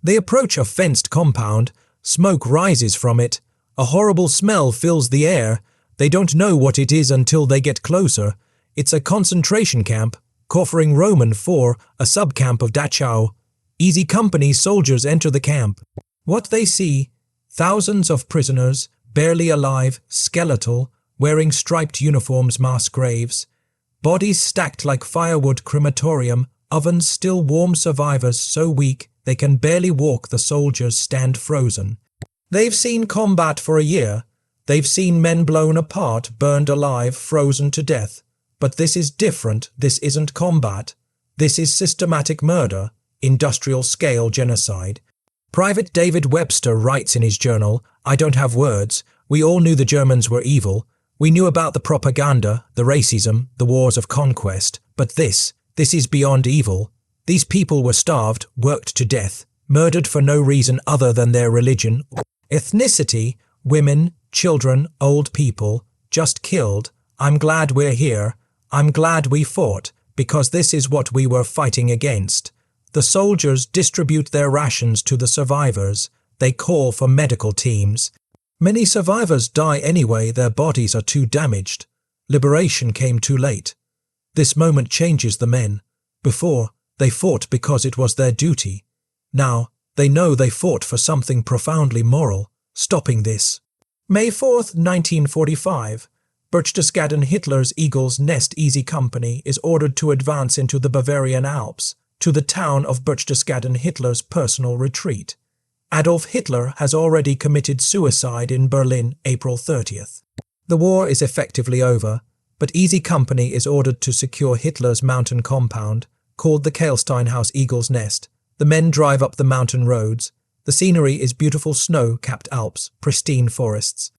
They approach a fenced compound. Smoke rises from it. A horrible smell fills the air. They don't know what it is until they get closer. It's a concentration camp, Kaufering Roman 4, a subcamp of Dachau. Easy Company soldiers enter the camp. What they see: thousands of prisoners, barely alive, skeletal, wearing striped uniforms, mass graves. Bodies stacked like firewood crematorium, ovens still warm, survivors so weak they can barely walk. The soldiers stand frozen. They've seen combat for a year. They've seen men blown apart, burned alive, frozen to death. But this is different. This isn't combat. This is systematic murder, industrial-scale genocide. Private David Webster writes in his journal, "I don't have words. We all knew the Germans were evil. We knew about the propaganda, the racism, the wars of conquest. But this is beyond evil. These people were starved, worked to death, murdered for no reason other than their religion, ethnicity, women, children, old people, just killed. I'm glad we're here. I'm glad we fought, because this is what we were fighting against." The soldiers distribute their rations to the survivors. They call for medical teams. Many survivors die anyway. Their bodies are too damaged. Liberation came too late. This moment changes the men. Before, they fought because it was their duty. Now, they know they fought for something profoundly moral, stopping this. May 4th, 1945. Berchtesgaden. Hitler's Eagle's Nest Easy Company is ordered to advance into the Bavarian Alps, to the town of Berchtesgaden, Hitler's personal retreat. Adolf Hitler has already committed suicide in Berlin, April 30th. The war is effectively over, but Easy Company is ordered to secure Hitler's mountain compound, called the Kehlsteinhaus Eagle's Nest. The men drive up the mountain roads. The scenery is beautiful snow-capped Alps, pristine forests.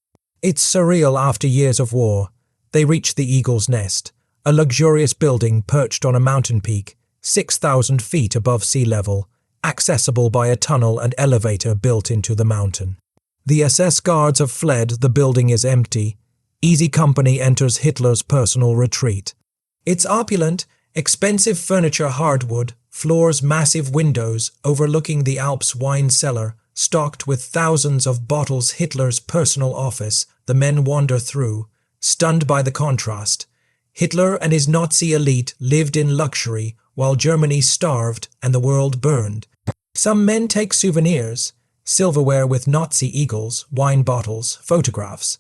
It's surreal after years of war. They reach the Eagle's Nest, a luxurious building perched on a mountain peak, 6,000 feet above sea level, accessible by a tunnel and elevator built into the mountain. The SS guards have fled. The building is empty. Easy Company enters Hitler's personal retreat. It's opulent, expensive furniture, hardwood, floors, massive windows overlooking the Alps wine cellar, stocked with thousands of bottles. Hitler's personal office. The men wander through, stunned by the contrast. Hitler and his Nazi elite lived in luxury while Germany starved and the world burned. Some men take souvenirs, silverware with Nazi eagles, wine bottles, photographs.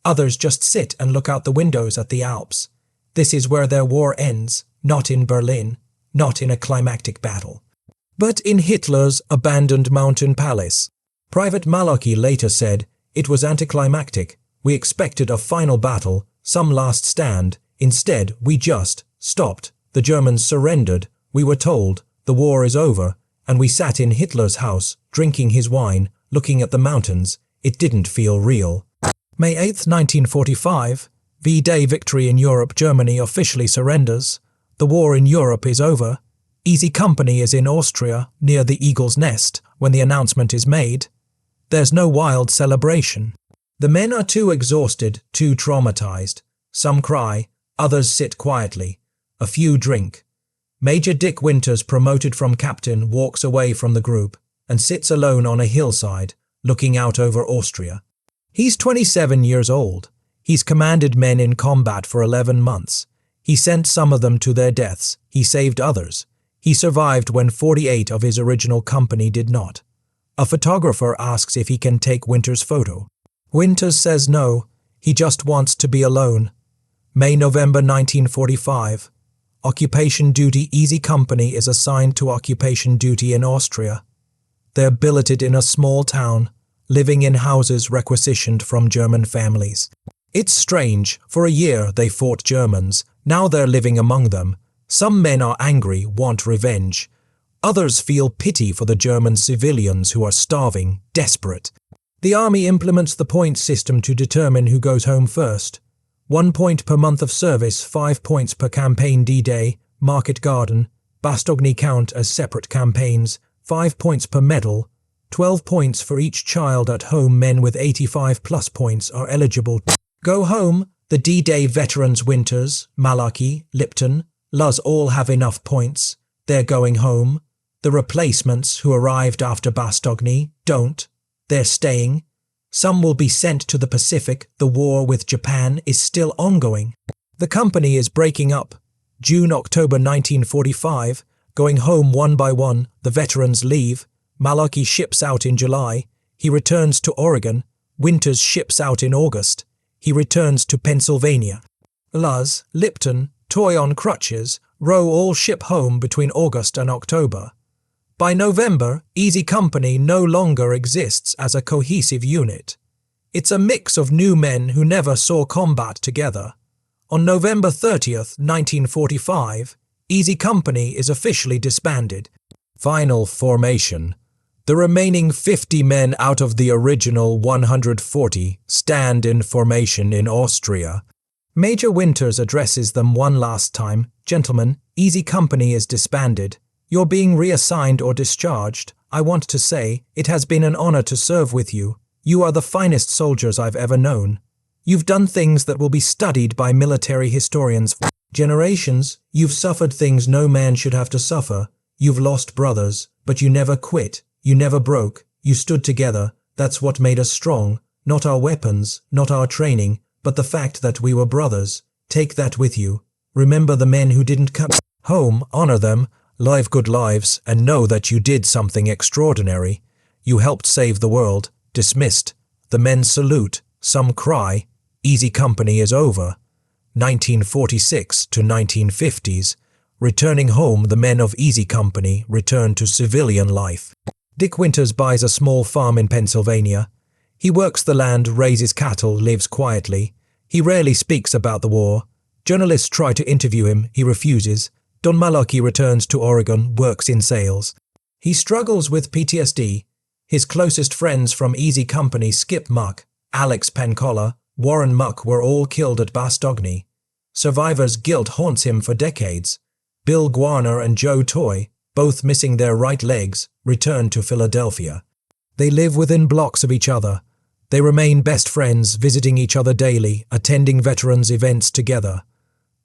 Others just sit and look out the windows at the Alps. This is where their war ends, not in Berlin, not in a climactic battle, but in Hitler's abandoned mountain palace. Private Malarkey later said, "It was anticlimactic. We expected a final battle, some last stand. Instead, we just stopped. The Germans surrendered. We were told, the war is over, and we sat in Hitler's house, drinking his wine, looking at the mountains. It didn't feel real." May 8th, 1945. V-Day victory in Europe. Germany officially surrenders. The war in Europe is over. Easy Company is in Austria, near the Eagle's Nest, when the announcement is made. There's no wild celebration. The men are too exhausted, too traumatized. Some cry, others sit quietly. A few drink. Major Dick Winters, promoted from captain, walks away from the group and sits alone on a hillside, looking out over Austria. He's 27 years old. He's commanded men in combat for 11 months. He sent some of them to their deaths. He saved others. He survived when 48 of his original company did not. A photographer asks if he can take Winters' photo. Winters says no, he just wants to be alone. May-November 1945. Occupation duty. Easy Company is assigned to occupation duty in Austria. They're billeted in a small town, living in houses requisitioned from German families. It's strange, for a year they fought Germans, now they're living among them. Some men are angry, want revenge. Others feel pity for the German civilians who are starving, desperate. The army implements the point system to determine who goes home first. 1 point per month of service, 5 points per campaign. D-Day, Market Garden, Bastogne count as separate campaigns, 5 points per medal, 12 points for each child at home. Men with 85 plus points are eligible to go home. The D-Day veterans Winters, Malarkey, Lipton, Luz all have enough points. They're going home. The replacements who arrived after Bastogne don't. They're staying. Some will be sent to the Pacific. The war with Japan is still ongoing. The company is breaking up. June-October 1945, going home one by one. The veterans leave. Malarkey ships out in July. He returns to Oregon. Winters ships out in August. He returns to Pennsylvania. Luz, Lipton, Toy on crutches, Rowe all ship home between August and October. By November, Easy Company no longer exists as a cohesive unit. It's a mix of new men who never saw combat together. On November 30th, 1945, Easy Company is officially disbanded. Final formation. The remaining 50 men out of the original 140 stand in formation in Austria. Major Winters addresses them one last time. Gentlemen, Easy Company is disbanded. You're being reassigned or discharged. I want to say, it has been an honor to serve with you. You are the finest soldiers I've ever known. You've done things that will be studied by military historians for generations. You've suffered things no man should have to suffer. You've lost brothers, but you never quit. You never broke. You stood together. That's what made us strong. Not our weapons, not our training, but the fact that we were brothers. Take that with you. Remember the men who didn't come home, honor them, live good lives, and know that you did something extraordinary. You helped save the world. Dismissed. The men salute. Some cry. Easy Company is over. 1946 to 1950s. Returning home, the men of Easy Company return to civilian life. Dick Winters buys a small farm in Pennsylvania. He works the land, raises cattle, lives quietly. He rarely speaks about the war. Journalists try to interview him. He refuses. Don Malarkey returns to Oregon, works in sales. He struggles with PTSD. His closest friends from Easy Company, Skip Muck, Alex Pencola, Warren Muck, were all killed at Bastogne. Survivor's guilt haunts him for decades. Bill Guarner and Joe Toy, both missing their right legs, return to Philadelphia. They live within blocks of each other. They remain best friends, visiting each other daily, attending veterans' events together.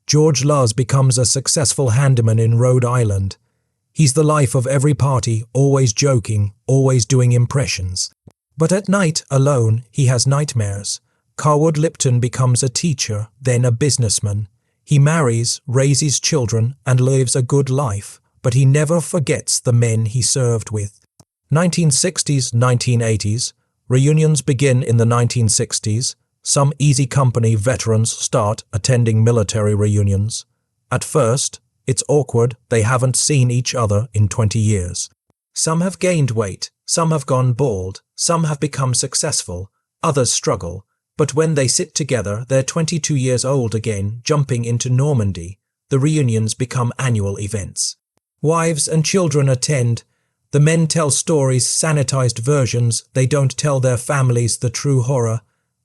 George Luz becomes a successful handyman in Rhode Island. He's the life of every party, always joking, always doing impressions. But at night, alone, he has nightmares. Carwood Lipton becomes a teacher, then a businessman. He marries, raises children, and lives a good life, but he never forgets the men he served with. 1960s, 1980s. Reunions begin in the 1960s. Some Easy Company veterans start attending military reunions. At first, it's awkward. They haven't seen each other in 20 years. Some have gained weight, some have gone bald, some have become successful, others struggle. But when they sit together, they're 22 years old again, jumping into Normandy. The reunions become annual events. Wives and children attend. The men tell stories, sanitized versions. They don't tell their families the true horror.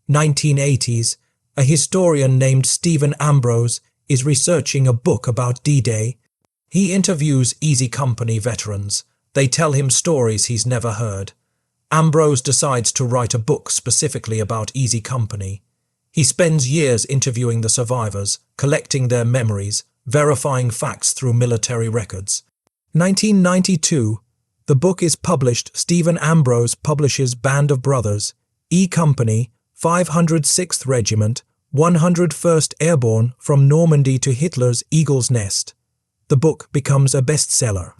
1980s. A historian named Stephen Ambrose is researching a book about D-Day. He interviews Easy Company veterans. They tell him stories he's never heard. Ambrose decides to write a book specifically about Easy Company. He spends years interviewing the survivors, collecting their memories, verifying facts through military records. 1992. The book is published. Stephen Ambrose publishes Band of Brothers, E Company, 506th Regiment, 101st Airborne, from Normandy to Hitler's Eagle's Nest. The book becomes a bestseller.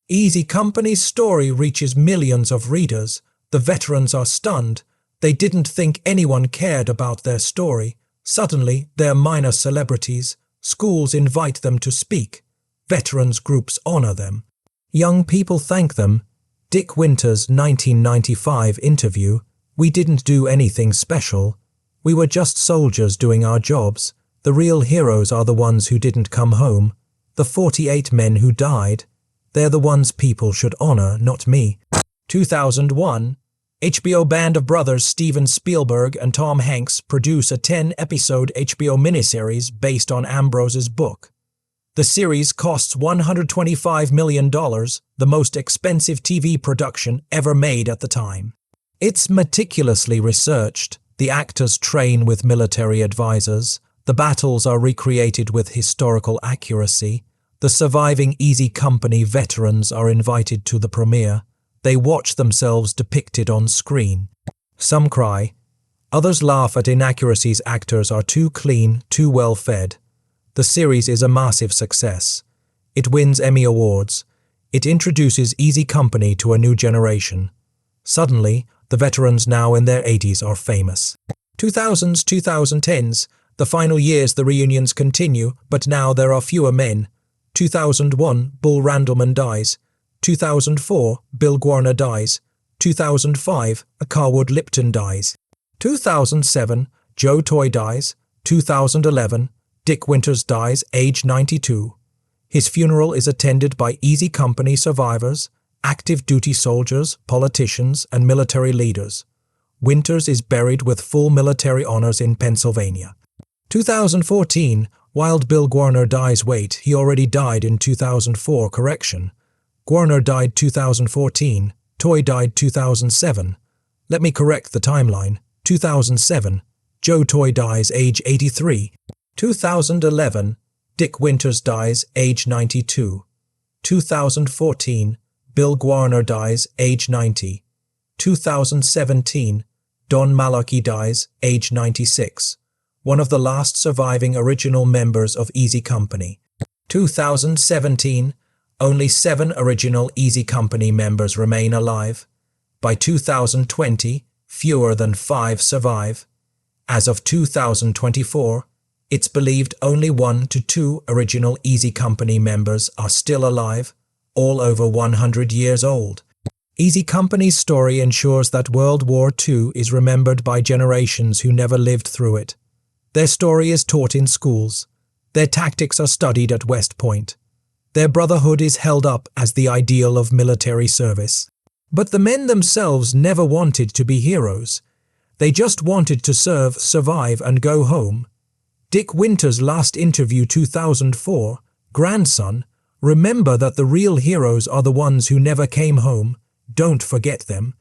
Easy Company's story reaches millions of readers. The veterans are stunned. They didn't think anyone cared about their story. Suddenly, they're minor celebrities. Schools invite them to speak. Veterans groups honor them. Young people thank them. Dick Winter's 1995 interview, "We didn't do anything special. We were just soldiers doing our jobs. The real heroes are the ones who didn't come home. The 48 men who died. They're the ones people should honor, not me." 2001. HBO Band of Brothers. Steven Spielberg and Tom Hanks produce a 10-episode HBO miniseries based on Ambrose's book. The series costs $125 million, the most expensive TV production ever made at the time. It's meticulously researched. The actors train with military advisors. The battles are recreated with historical accuracy. The surviving Easy Company veterans are invited to the premiere. They watch themselves depicted on screen. Some cry. Others laugh at inaccuracies. Actors are too clean, too well fed. The series is a massive success. It wins Emmy Awards. It introduces Easy Company to a new generation. Suddenly, the veterans now in their 80s are famous. 2000s, 2010s. The final years the reunions continue, but now there are fewer men. 2001, Bull Randleman dies. 2004, Bill Guarner dies. 2005, Carwood Lipton dies. 2007, Joe Toy dies. 2011, Dick Winters dies, age 92. His funeral is attended by Easy Company survivors, active duty soldiers, politicians, and military leaders. Winters is buried with full military honors in Pennsylvania. 2014, Wild Bill Guarner dies. Wait, he already died in 2004, correction. Guarner died 2014, Toy died 2007. Let me correct the timeline. 2007, Joe Toy dies, age 83. 2011, Dick Winters dies, age 92. 2014, Bill Guarner dies, age 90. 2017, Don Malarkey dies, age 96. One of the last surviving original members of Easy Company. 2017, only 7 original Easy Company members remain alive. By 2020, fewer than 5 survive. As of 2024, it's believed only 1 to 2 original Easy Company members are still alive, all over 100 years old. Easy Company's story ensures that World War II is remembered by generations who never lived through it. Their story is taught in schools. Their tactics are studied at West Point. Their brotherhood is held up as the ideal of military service. But the men themselves never wanted to be heroes. They just wanted to serve, survive, and go home. Dick Winters' last interview 2004, grandson, remember that the real heroes are the ones who never came home. Don't forget them.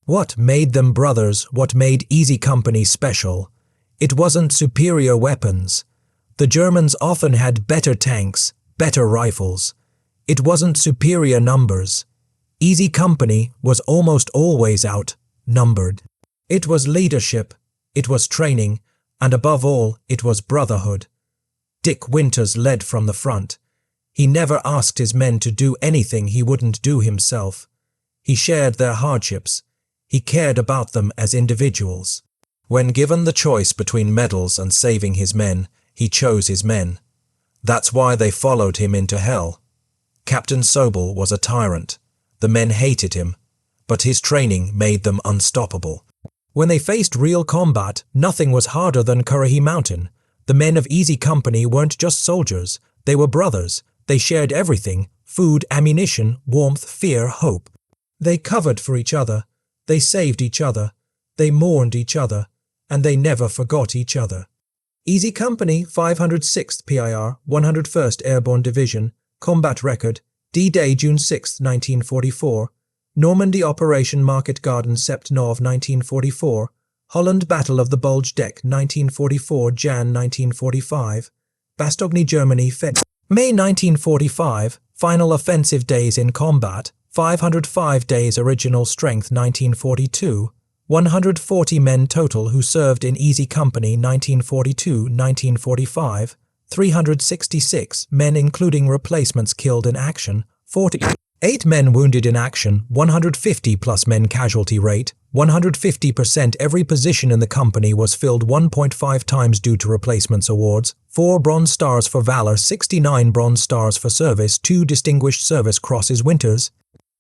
What made them brothers, what made Easy Company special? It wasn't superior weapons. The Germans often had better tanks, better rifles. It wasn't superior numbers. Easy Company was almost always outnumbered. It was leadership, it was training, and above all, it was brotherhood. Dick Winters led from the front. He never asked his men to do anything he wouldn't do himself. He shared their hardships. He cared about them as individuals. When given the choice between medals and saving his men, he chose his men. That's why they followed him into hell. Captain Sobel was a tyrant. The men hated him, but his training made them unstoppable. When they faced real combat, nothing was harder than Currahee Mountain. The men of Easy Company weren't just soldiers. They were brothers. They shared everything: food, ammunition, warmth, fear, hope. They covered for each other. They saved each other. They mourned each other. And they never forgot each other. Easy Company, 506th PIR, 101st Airborne Division, Combat Record, D-Day, June 6, 1944, Normandy Operation Market Garden, Sept. Nov. 1944, Holland Battle of the Bulge Deck, 1944, Jan. 1945, Bastogne, Germany, Feb. May 1945, Final Offensive Days in Combat, 505 Days Original Strength, 1942, 140 men total who served in Easy Company 1942-1945, 366 men including replacements killed in action, 48 men wounded in action, 150 plus men casualty rate, 150%. Every position in the company was filled 1.5 times due to replacements awards, 4 Bronze Stars for Valor, 69 Bronze Stars for Service, 2 Distinguished Service Crosses Winters.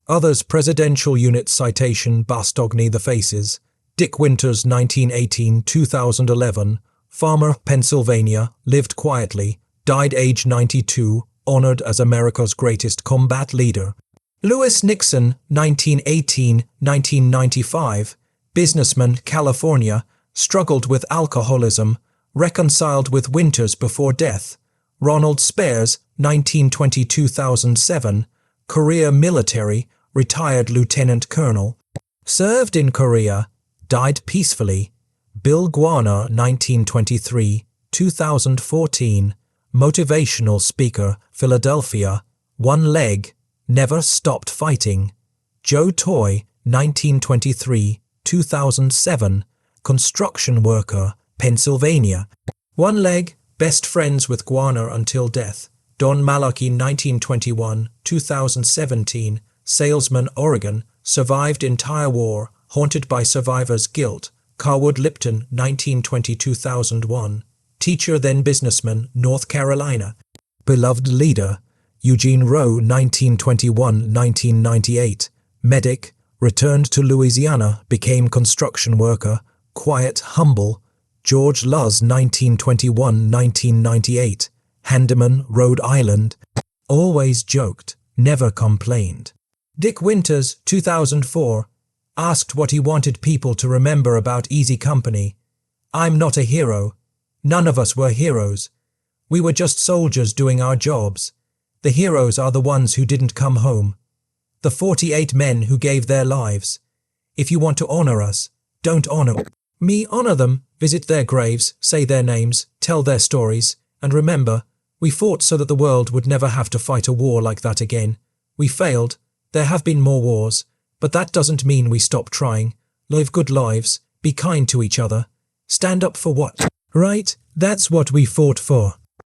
Others Presidential Unit Citation, Bastogne the Faces, Dick Winters 1918-2011, farmer, Pennsylvania, lived quietly, died age 92, honored as America's greatest combat leader. Lewis Nixon 1918-1995, businessman, California, struggled with alcoholism, reconciled with Winters before death. Ronald Spares 1920-2007, career military, retired lieutenant colonel, served in Korea, died peacefully. Bill Guarner 1923-2014, motivational speaker, Philadelphia, one leg, never stopped fighting. Joe Toy 1923-2007, construction worker, Pennsylvania, one leg, best friends with Guarner until death. Don Malarkey 1921-2017, salesman, Oregon, survived entire war, haunted by survivor's guilt. Carwood Lipton 1920-2001, teacher then businessman, North Carolina. Beloved leader, Eugene Rowe 1921-1998, medic, returned to Louisiana, became construction worker, quiet, humble. George Luz 1921-1998, handyman, Rhode Island, always joked, never complained. Dick Winters 2004, asked what he wanted people to remember about Easy Company. I'm not a hero. None of us were heroes. We were just soldiers doing our jobs. The heroes are the ones who didn't come home. The 48 men who gave their lives. If you want to honor us, don't honor me. Honor them, visit their graves, say their names, tell their stories, and remember, we fought so that the world would never have to fight a war like that again. We failed. There have been more wars, but that doesn't mean we stop trying. Live good lives, be kind to each other. Stand up for what? Right, that's what we fought for.